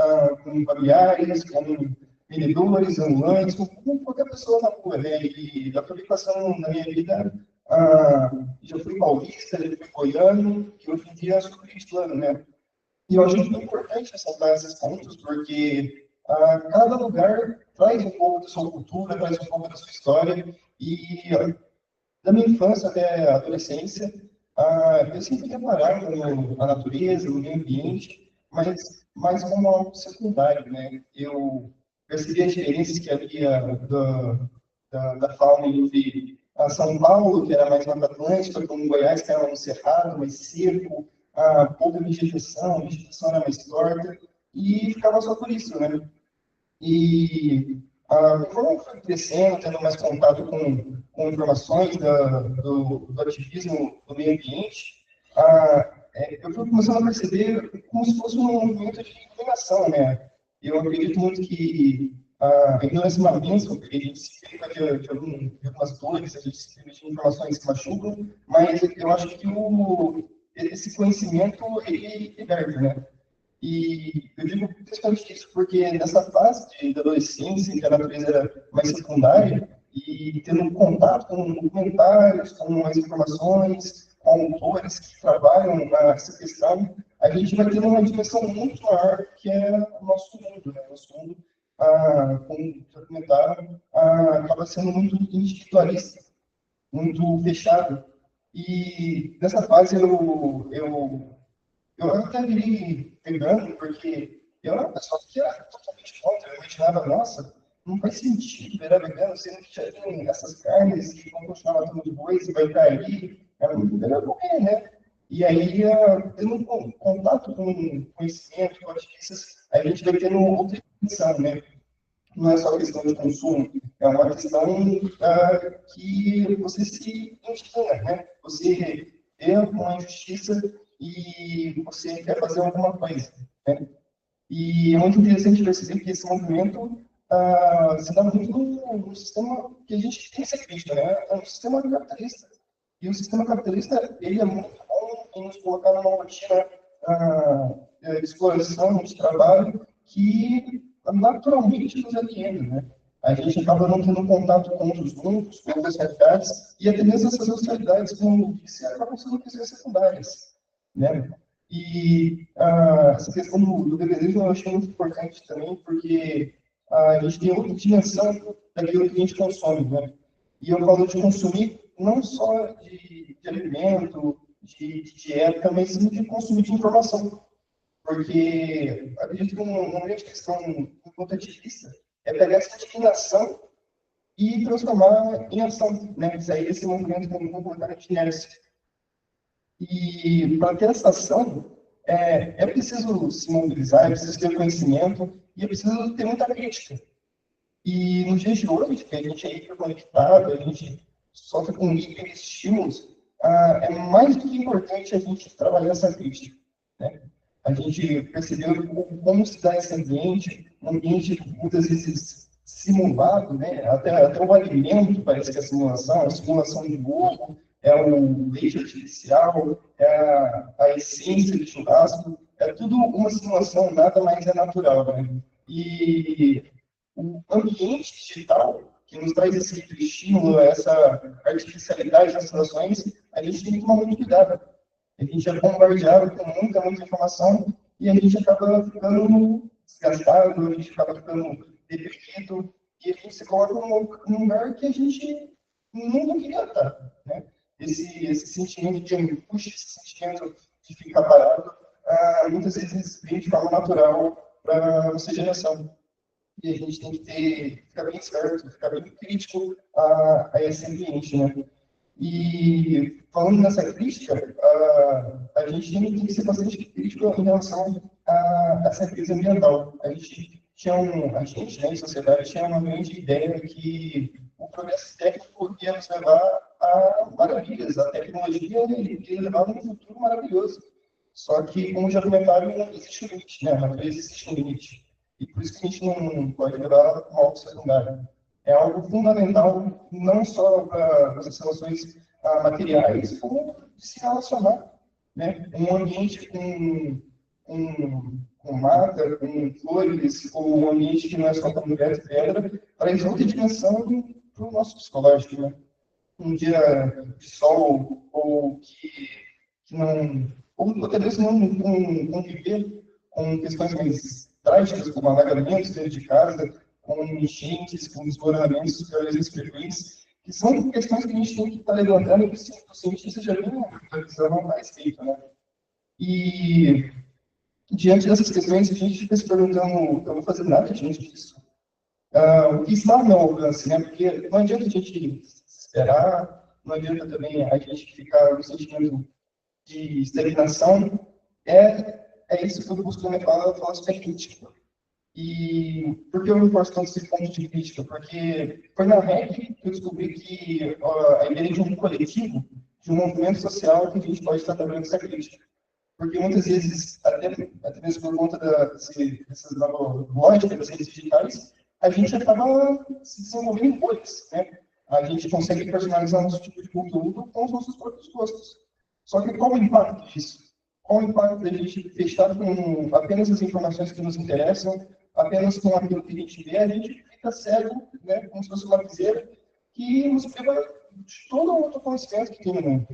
com familiares, com vendedores, ambulantes, com qualquer pessoa na rua, né? E a publicação na minha vida, já fui paulista, já fui goiano, e hoje em dia sou cristão, né? E eu acho muito importante ressaltar esses pontos, porque cada lugar traz um pouco da sua cultura, traz um pouco da sua história, e da minha infância até a adolescência, eu sempre reparava a natureza, o meio ambiente, mas mais como algo secundário, né? Eu percebi as diferenças que havia da fauna entre São Paulo, que era mais Mata Atlântica, como Goiás, que era um cerrado, mais seco, pouca vegetação, a vegetação era mais torta, e ficava só por isso, né? E conforme eu fui crescendo, tendo mais contato com informações do ativismo do meio ambiente, eu fui começando a perceber como se fosse um movimento de iluminação, né? Eu acredito muito que a ignorância é uma bênção, porque a gente se priva de algumas dores, a gente se priva de informações que machucam, mas eu acho que esse conhecimento, ele liberta, né? E eu digo principalmente isso porque nessa fase de adolescência, em que a natureza era mais secundária, e tendo contato com documentários, com as informações, com autores que trabalham nessa questão, a gente vai tendo uma dimensão muito maior que é o nosso mundo, né? Nosso mundo, como documentário, acaba sendo muito individualista, muito fechado. E nessa fase eu até virei vegano, porque eu era uma pessoa que era totalmente contra. Eu imaginava, nossa, não faz sentido virar vegano, sendo que já tem essas carnes que vão continuar matando de bois e vai estar aí. Era muito melhor comer, né? E aí, tendo contato com conhecimento, com artistas, a gente vai tendo outra dimensão, né? Não é só questão de consumo, é uma questão que você se indigna, né? Você vê uma injustiça e você quer fazer alguma coisa, né? E é muito interessante perceber que esse movimento se dá muito no sistema que a gente tem que ser crítico, né? É um sistema capitalista. E o sistema capitalista, ele é muito bom em nos colocar numa rotina de exploração, de trabalho, que naturalmente nos aliena, né? A gente acaba não tendo contato com outros mundos, com outras realidades, e até mesmo essas realidades, como eu disse, acabam sendo questões secundárias, né? E essa questão do veganismo eu achei muito importante também, porque a gente tem outra dimensão daquilo que a gente consome, né? E eu falo de consumir não só de alimento, de dieta, mas sim de consumir de informação. Porque acredito que uma grande questão enquanto ativista é pegar essa indignação e transformar em ação, né? Sair desse movimento como completamente inércia. E para ter essa ação, é preciso se mobilizar, é preciso ter conhecimento e é preciso ter muita crítica. E nos dias de hoje, que a gente é hiperconectado, a gente sofre com hiperestímulos, é mais do que importante a gente trabalhar essa crítica, né? A gente percebeu como se dá esse ambiente, um ambiente muitas vezes simulado, né? Até o alimento parece que é a simulação de bolo, é o leite artificial, é a essência de churrasco, é tudo uma simulação, nada mais é natural, né? E o ambiente digital, que nos traz esse estímulo, essa artificialidade das situações, a gente tem que tomar muito cuidado. A gente é bombardeado com muita informação e a gente acaba ficando desgastado, a gente acaba ficando deprimido e a gente se coloca num lugar que a gente nunca queria estar, né? Esse sentimento de angústia, esse sentimento de ficar parado, muitas vezes vem de forma natural para a nossa geração. E a gente tem que ficar bem esperto, ficar bem crítico a esse ambiente, né? E falando nessa crítica, a gente tem que ser bastante crítico em relação a essa crise ambiental. A gente, né, em sociedade, tinha uma grande ideia que o progresso técnico ia nos levar a maravilhas, a tecnologia ia levar a um futuro maravilhoso. Só que, como já comentaram, não existe limite, né? A natureza existe um limite. E por isso que a gente não pode levar uma algo secundário. É algo fundamental, não só para as relações materiais, como de se relacionar, né? Um ambiente com mata, com flores, ou um ambiente que não é só para mulher e pedra, traz outra dimensão para o nosso psicológico, né? Um dia de sol, ou que não, ou até mesmo não conviver com questões mais trágicas, como alagamentos dentro de casa, com enchentes, com desmoronamentos às vezes frequentes, que são questões que a gente tem que estar levantando e que o cientista já vem analisando a respeito, né? E diante dessas questões, a gente fica se perguntando, eu vou fazer nada diante disso. O que está ao meu alcance, né? Porque não adianta a gente esperar, não adianta também a gente ficar no sentimento de estagnação. É isso que eu busco falar sobre a crítica. E por que eu reforço tanto esse ponto de crítica? Porque foi na REC que eu descobri que a ideia de um coletivo, de um movimento social, que a gente pode estar trabalhando essa crítica. Porque muitas vezes, até mesmo por conta dessas novas lógicas das redes digitais, a gente acaba se desenvolvendo em bolhas, né? A gente consegue personalizar nosso tipo de conteúdo com os nossos próprios gostos. Só que qual o impacto disso? Qual o impacto da gente fechar com apenas as informações que nos interessam, apenas com aquilo que a gente vê, a gente fica cego, né, como se fosse uma viseira, que nos priva de todo o outro conhecimento que tem no mundo.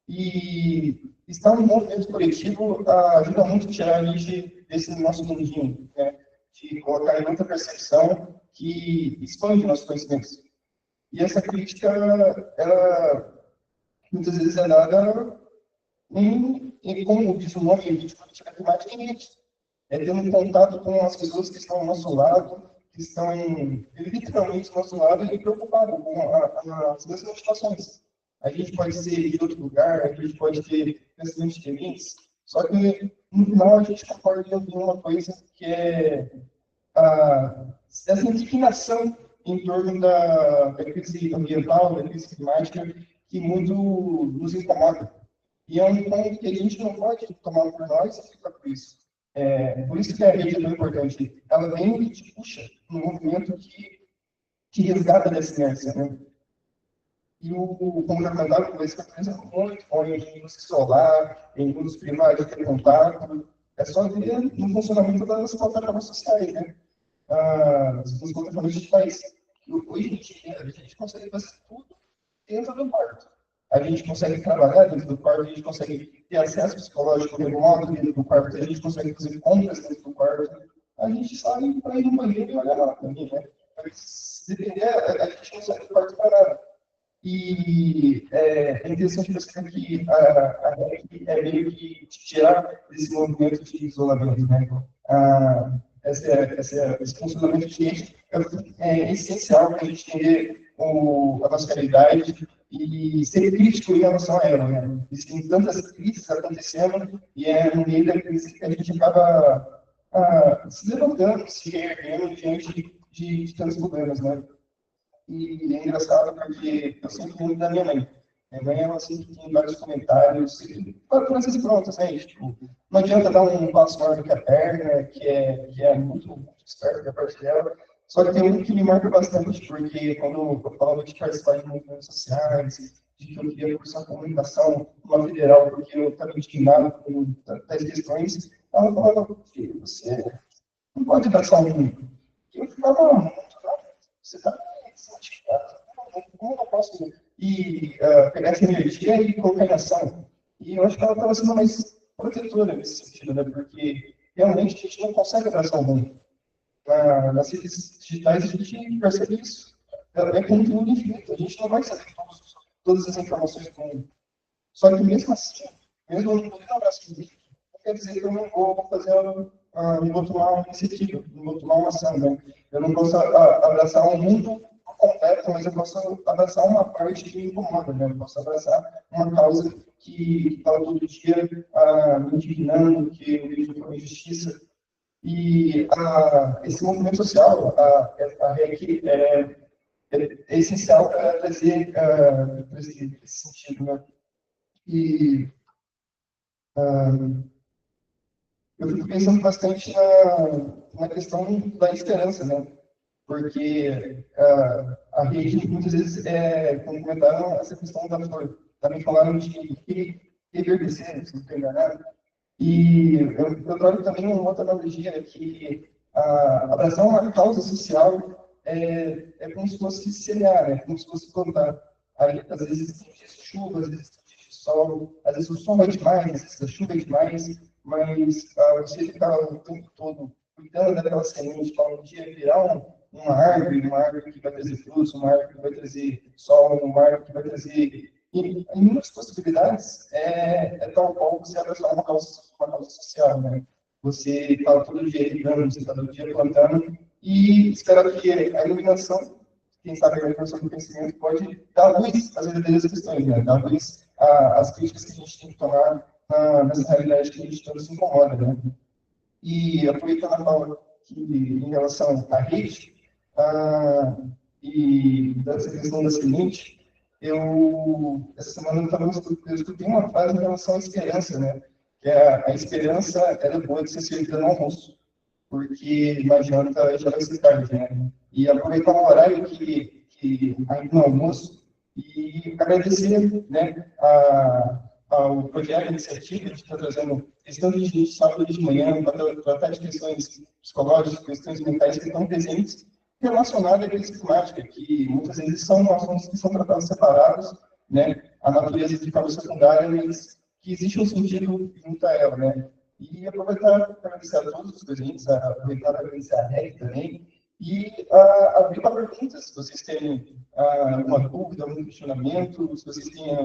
E estar no movimento coletivo ajuda muito a tirar a gente desse nosso mundinho, né, de colocar em outra percepção que expande nossos conhecimentos. E essa crítica, ela muitas vezes é dada como diz o nome de política climática, é ter um contato com as pessoas que estão ao nosso lado, que estão literalmente ao nosso lado e preocupados com as mesmas situações. A gente pode ser de outro lugar, a gente pode ter pensamentos diferentes, só que no final a gente concorda em uma coisa que é essa indignação em torno da crise ambiental, da crise climática, que muito nos incomoda. E é um ponto que a gente não pode tomar por nós e ficar por isso. Por isso que a rede é tão importante. Ela vem e te puxa no movimento que resgata dessa inércia, né? E como já comentaram, vai ser muito bom em luz solar, em luz primária, ter contato. É só ver no funcionamento das plataformas sociais, né? As plataformas digitais. Hoje em dia, a gente consegue fazer tudo dentro do quarto. A gente consegue trabalhar dentro do quarto, a gente consegue ter acesso psicológico remoto dentro do quarto, a gente consegue fazer compras dentro do quarto, a gente sai para ir no banheiro e olhar lá também, né? Mas, se depender, a gente não sai do quarto para nada. E é interessante perceber que a REC é meio que te tirar desse movimento de isolamento, né? Esse funcionamento de cliente é essencial para a gente entender a nossa realidade e ser crítico em relação a ela, né? Existem tantas crises acontecendo e é no meio da crise que a gente acaba se levantando, se reerguendo diante de tantos problemas, né? E é engraçado porque eu sempre lembro da minha mãe. Minha mãe, ela sempre tem vários comentários, frases prontas, né? Tipo, não adianta dar um passo maior do que a perna, que é muito, muito esperto da parte dela. Só que tem um que me marca bastante, porque quando eu falo de participar de movimentos sociais, de que eu queria cursar comunicação numa federal, porque eu estava indignado com tais questões, ela falava, filho, você não pode dar só um. Eu ficava muito, você está desmotivado, como eu posso pegar essa energia e colocar em ação? E eu acho que ela estava sendo mais protetora nesse sentido, né? Porque realmente a gente não consegue abraçar o mundo. Nas redes digitais a gente percebe isso. É conteúdo infinito, a gente não vai saber todas as informações do mundo. Só que mesmo assim, mesmo eu não podendo abraçar o mundo, não quer dizer que eu não vou fazer, não vou tomar uma iniciativa, não vou tomar uma ação, né? Eu não posso abraçar o mundo completo, mas eu posso abraçar uma parte que me incomoda, né? Eu posso abraçar uma causa que está todo dia me indignando, que eu vejo como injustiça. E esse movimento social, a REC, é essencial para trazer esse sentido, né? E eu fico pensando bastante na questão da esperança, né? Porque a rede, muitas vezes, quando comentaram essa questão da flor, também falaram de reverdecer, se não estou enganado. E eu trago também uma outra analogia que abraçar uma causa social é como se fosse semear, né? Como se fosse plantar. Aí, às vezes tem dias de chuva, às vezes tem dias de sol, às vezes o sol é demais, às vezes a chuva é demais, mas você ficar o tempo todo cuidando daquela semente para um dia virar uma árvore que vai trazer frutos, uma árvore que vai trazer sol, uma árvore que vai trazer inúmeras possibilidades, tal qual você abraçar uma causa social, né? Você está todo dia ligando, você está todo dia plantando, e espero que a iluminação, quem sabe a iluminação do conhecimento, pode dar luz às verdadeiras questões, né? Dar luz às críticas que a gente tem que tomar nessa realidade que a gente tanto se incomoda, né? E aproveitando a fala que, em relação à rede, e dessa questão da semente, essa semana eu escutei uma frase em relação à esperança, né? Que a esperança ela é boa de ser servida no almoço, porque não adianta já vai ser tarde, né? E aproveitar o horário que ainda no almoço e agradecer, né, ao projeto, a iniciativa, que está trazendo questões de sábado de manhã, para tratar de questões psicológicas, questões mentais que estão presentes relacionadas à crise climática, que muitas vezes são assuntos que são tratados separados, né? A natureza de forma secundária, mas que existe um sentido junto a ela, né? E aproveitar para agradecer a todos os presentes, aproveitar para agradecer a REC também, e abrir para perguntas, se vocês têm alguma dúvida, algum questionamento, se vocês têm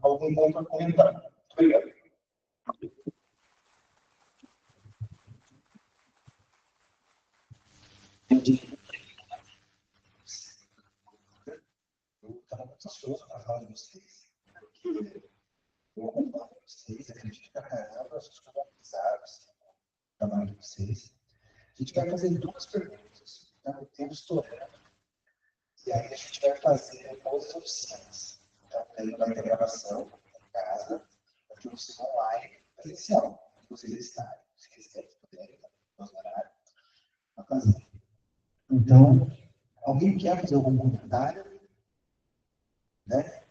algum ponto a comentar. Muito obrigado. Eu estava muito ansioso para falar de vocês, porque eu acompanho vocês, acredito pra caramba, eu sou pesado, o trabalho de vocês. A gente vai fazer duas perguntas, tá? O tempo estourando, e aí a gente vai fazer outras oficinas. Então, aí vai ter gravação em casa, vai ter oficina online presencial, se vocês estarem, se quiserem, puderem, no horário, para fazer. Então, alguém quer fazer algum comentário? Né?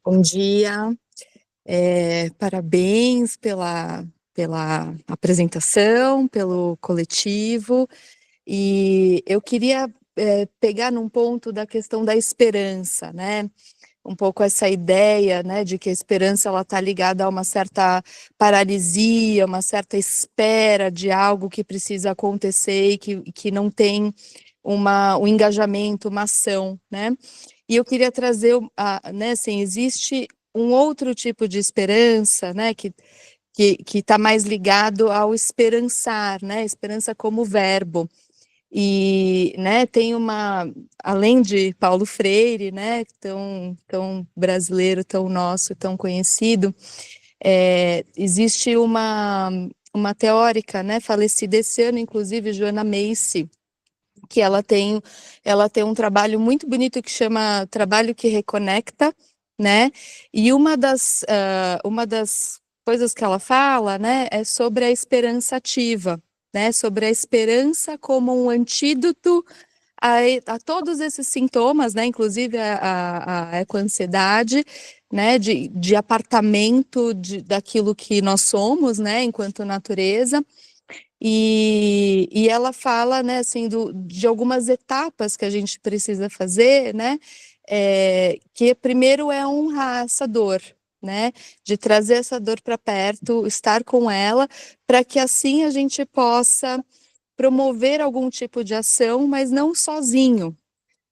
Bom dia, parabéns pela apresentação, pelo coletivo, e eu queria pegar num ponto da questão da esperança, né? Um pouco essa ideia, né, de que a esperança ela está ligada a uma certa paralisia, uma certa espera de algo que precisa acontecer e que não tem um engajamento, uma ação, né? E eu queria trazer, né, assim, existe um outro tipo de esperança, né, que que está mais ligado ao esperançar, né? Esperança como verbo. E, né, tem além de Paulo Freire, né, tão brasileiro, tão nosso, tão conhecido, existe uma teórica, né, falecida esse ano, inclusive, Joanna Macy, que ela tem um trabalho muito bonito que chama Trabalho que Reconecta, né, e uma das coisas que ela fala, né, é sobre a esperança ativa, né, sobre a esperança como um antídoto a todos esses sintomas, né, inclusive a ecoansiedade, né, de apartamento daquilo que nós somos, né, enquanto natureza. E ela fala, né, assim, de algumas etapas que a gente precisa fazer, né, que primeiro é honrar essa dor, né, de trazer essa dor para perto, estar com ela, para que assim a gente possa promover algum tipo de ação, mas não sozinho,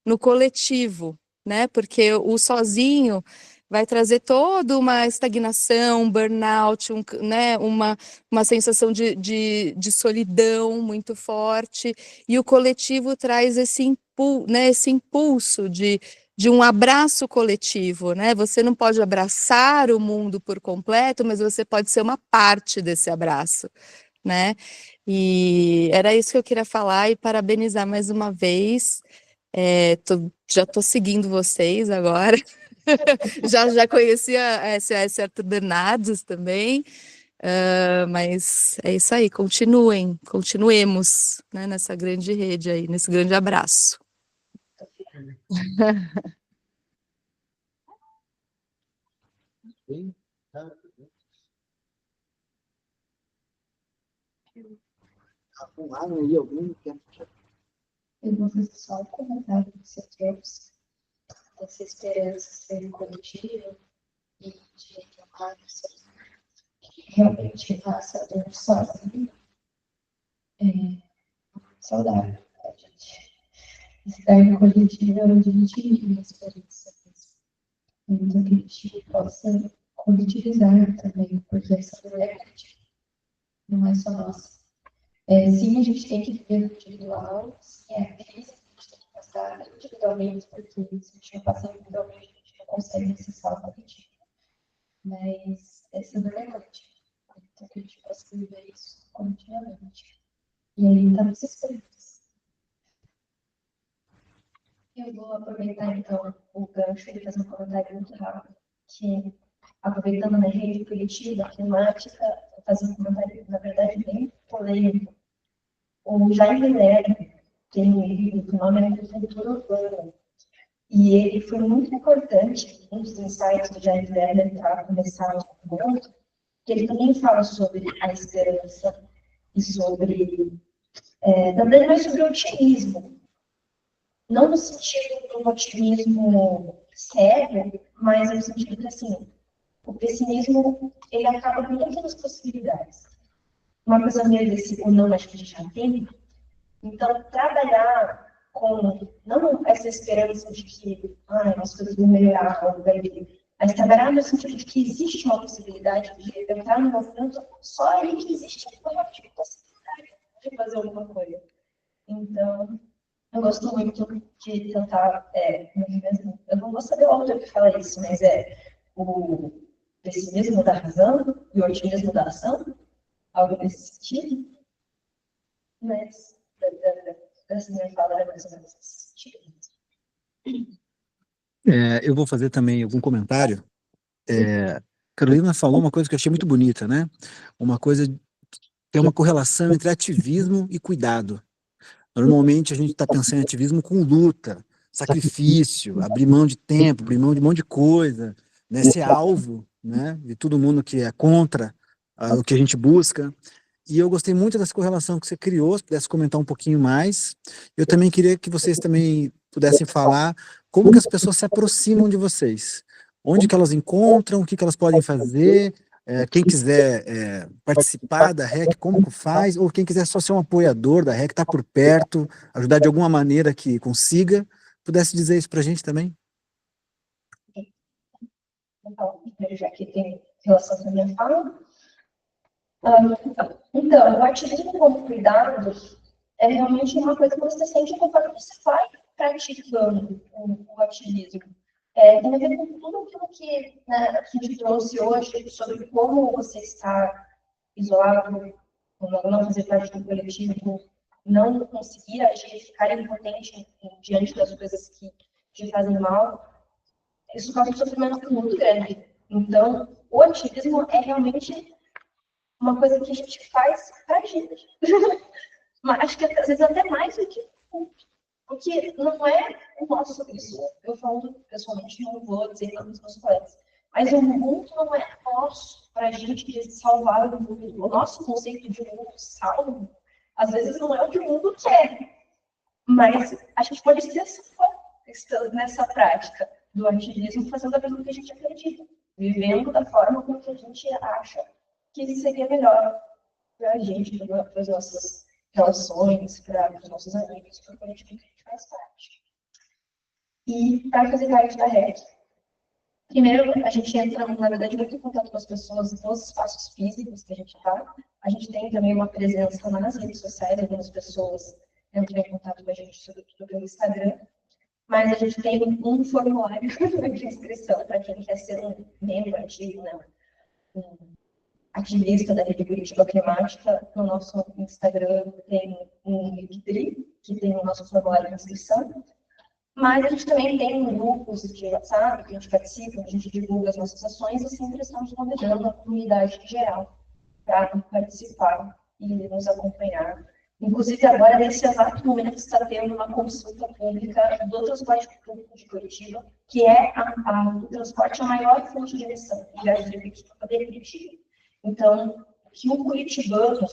no coletivo, né, porque o sozinho vai trazer toda uma estagnação, um burnout, né, uma sensação de solidão muito forte, e o coletivo traz esse impulso de um abraço coletivo, né? Você não pode abraçar o mundo por completo, mas você pode ser uma parte desse abraço, né? E era isso que eu queria falar e parabenizar mais uma vez. Já estou seguindo vocês agora. Já conhecia a SOS Arthur Bernardes também, mas é isso aí, continuemos, né, nessa grande rede aí, nesse grande abraço. Eu vou fazer só um comentário que você trouxe, dessa esperança ser coletiva e de tomar realmente essa dor sozinho é saudável, a gente. Estar em coletivo é onde a gente vive a esperança mesmo. Então, que a gente possa coletivizar também, porque essa dor é coletiva, não é só nossa. Sim, a gente tem que viver no individual, sim, é difícil, a gente tem que passar individualmente, porque se a gente não passar individualmente, a gente não consegue acessar o coletivo. Mas essa dor é coletiva, então que a gente possa viver isso coletivamente. E aí está nos esperanças. Eu vou aproveitar, então, o gancho e fazer um comentário muito rápido, que, aproveitando a rede política, climática, fazer um comentário, na verdade, bem polêmico. O Jaime Lerner tem um livro que o nome é Agricultura Urbana, e ele foi muito importante, um dos insights do Jaime Lerner para começar o movimento, que ele também fala sobre a esperança e sobre, também mais sobre o otimismo, não no sentido do otimismo sério, mas no sentido que, assim, o pessimismo, ele acaba com todas as possibilidades. Uma coisa meio desse ou não, acho que a gente já tem. Então, trabalhar com, não essa esperança de que as coisas vão melhorar, mas trabalhar no sentido de que existe uma possibilidade de entrar no movimento, só aí que existe uma possibilidade de fazer alguma coisa. Então, eu gosto muito de tentar, eu não vou saber o autor que fala isso, mas o pessimismo da razão e o otimismo da ação, algo nesse sentido, mas essa minha fala é mais ou menos nesse sentido. Eu vou fazer também algum comentário. Carolina falou uma coisa que eu achei muito bonita, né? Uma coisa que tem uma correlação entre ativismo e cuidado. Normalmente a gente está pensando em ativismo com luta, sacrifício, abrir mão de tempo, abrir mão de um monte de coisa, né? Ser alvo, né, de todo mundo que é contra o que a gente busca. E eu gostei muito dessa correlação que você criou, se pudesse comentar um pouquinho mais. Eu também queria que vocês também pudessem falar como que as pessoas se aproximam de vocês. Onde que elas encontram, o que que elas podem fazer, quem quiser participar da REC, como que faz, ou quem quiser só ser um apoiador da REC, estar por perto, ajudar de alguma maneira que consiga, pudesse dizer isso para a gente também? Então, primeiro, já que tem relação com a minha fala, Então, o ativismo como cuidado é realmente uma coisa que você sente conforme você vai praticando o ativismo. Tem a ver com tudo aquilo que, né, a gente trouxe hoje sobre como você está isolado, não fazer parte do coletivo, não conseguir agir, ficar impotente diante das coisas que te fazem mal. Isso causa um sofrimento muito grande. Então, o ativismo é realmente uma coisa que a gente faz pra gente. Mas acho que às vezes até mais do que porque não é o nosso, isso eu falo pessoalmente, não vou dizer para os meus colegas, mas o mundo não é nosso para a gente salvar o mundo. O nosso conceito de mundo salvo, às vezes não é o que o mundo quer, mas a gente pode ser nessa prática do ativismo, fazendo aquilo que a gente acredita, vivendo da forma como que a gente acha que seria melhor para a gente, para as nossas relações, para os nossos amigos, para o coletivo que a gente faz parte. E para fazer parte da REC, primeiro a gente entra, na verdade, muito em contato com as pessoas nos espaços físicos que a gente está. A gente tem também uma presença nas redes sociais, algumas pessoas entram em contato com a gente, sobretudo pelo Instagram. Mas a gente tem um formulário de inscrição para quem quer ser um membro ativo, né? Um ativista da Rede Curitiba Climática. No nosso Instagram tem um Linktree, que tem o nosso formulário de inscrição. Mas a gente também tem grupos de WhatsApp, que a gente participa, a gente divulga as nossas ações e sempre estamos convidando a comunidade em geral para participar e nos acompanhar. Inclusive, agora, nesse exato momento, está tendo uma consulta pública do transporte público de Curitiba, que é o transporte a maior fonte de emissão de gás de veículos para poder Curitiba. Então, o que o curitibano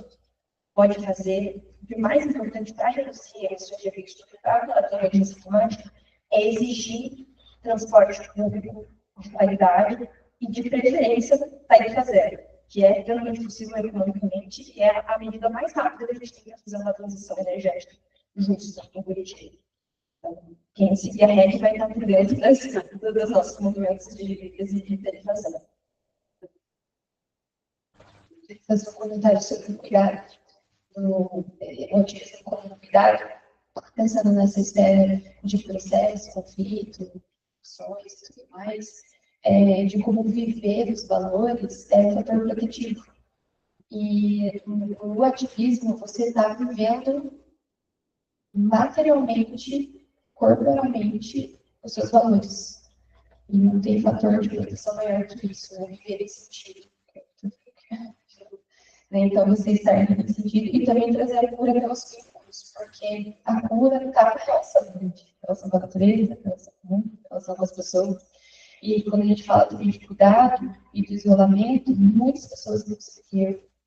pode fazer, o que é mais importante para reduzir emissões de veículos para a emergência climática, é exigir transporte público de qualidade e, de preferência, tarifa zero, que é plenamente possível economicamente e é a medida mais rápida que a gente tem para fazer uma transição energética justa em Curitiba. Então, quem seguir a REC vai estar por dentro dos nossos movimentos de exigir tarifa zero. Fazer um comentário sobre o cuidado, o ativismo como cuidado, pensando nessa esfera de processo, conflito, discussões e tudo mais, de como viver os valores é um fator protetivo. E o ativismo, você está vivendo materialmente, corporalmente, os seus valores. E não tem fator de proteção maior que isso, né? Viver esse sentido. Então, você estar nesse sentido e também trazer a cura pelos vínculos, porque a cura está na relação, relação com a natureza, relação com o mundo, relação com as pessoas. E quando a gente fala também de cuidado e de isolamento, muitas pessoas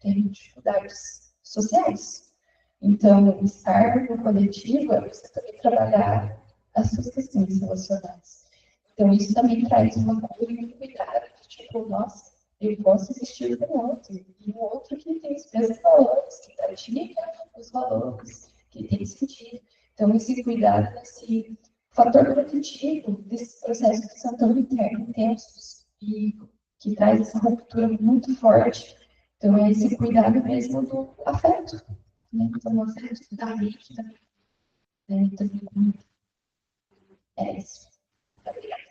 têm dificuldades sociais. Então, estar no coletivo é você também trabalhar as suas questões relacionais. Então, isso também traz uma cura e um cuidado, tipo, nossa, eu posso existir com o outro, e o outro que tem os mesmos valores, que pratica os valores, que tem sentido. Então, esse cuidado, esse fator protetivo desses processos que são tão intensos e que traz essa ruptura muito forte. Então, é esse cuidado mesmo do afeto, né? Então, o afeto da vida, né? Então, é isso. Obrigada.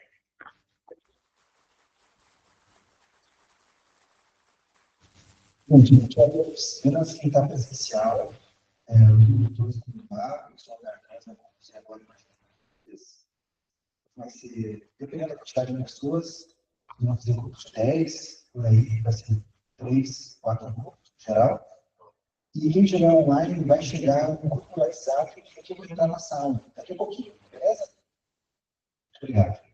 Bom, gente, a oficina quem está presencial, todos convidados, só da casa, agora vai ser, dependendo da quantidade de pessoas, vamos fazer grupos de 10, por aí, vai ser 3, 4 grupos em geral. E quem chegar online vai chegar no grupo do WhatsApp que vai entrar na sala, daqui a pouquinho, beleza? Muito obrigado.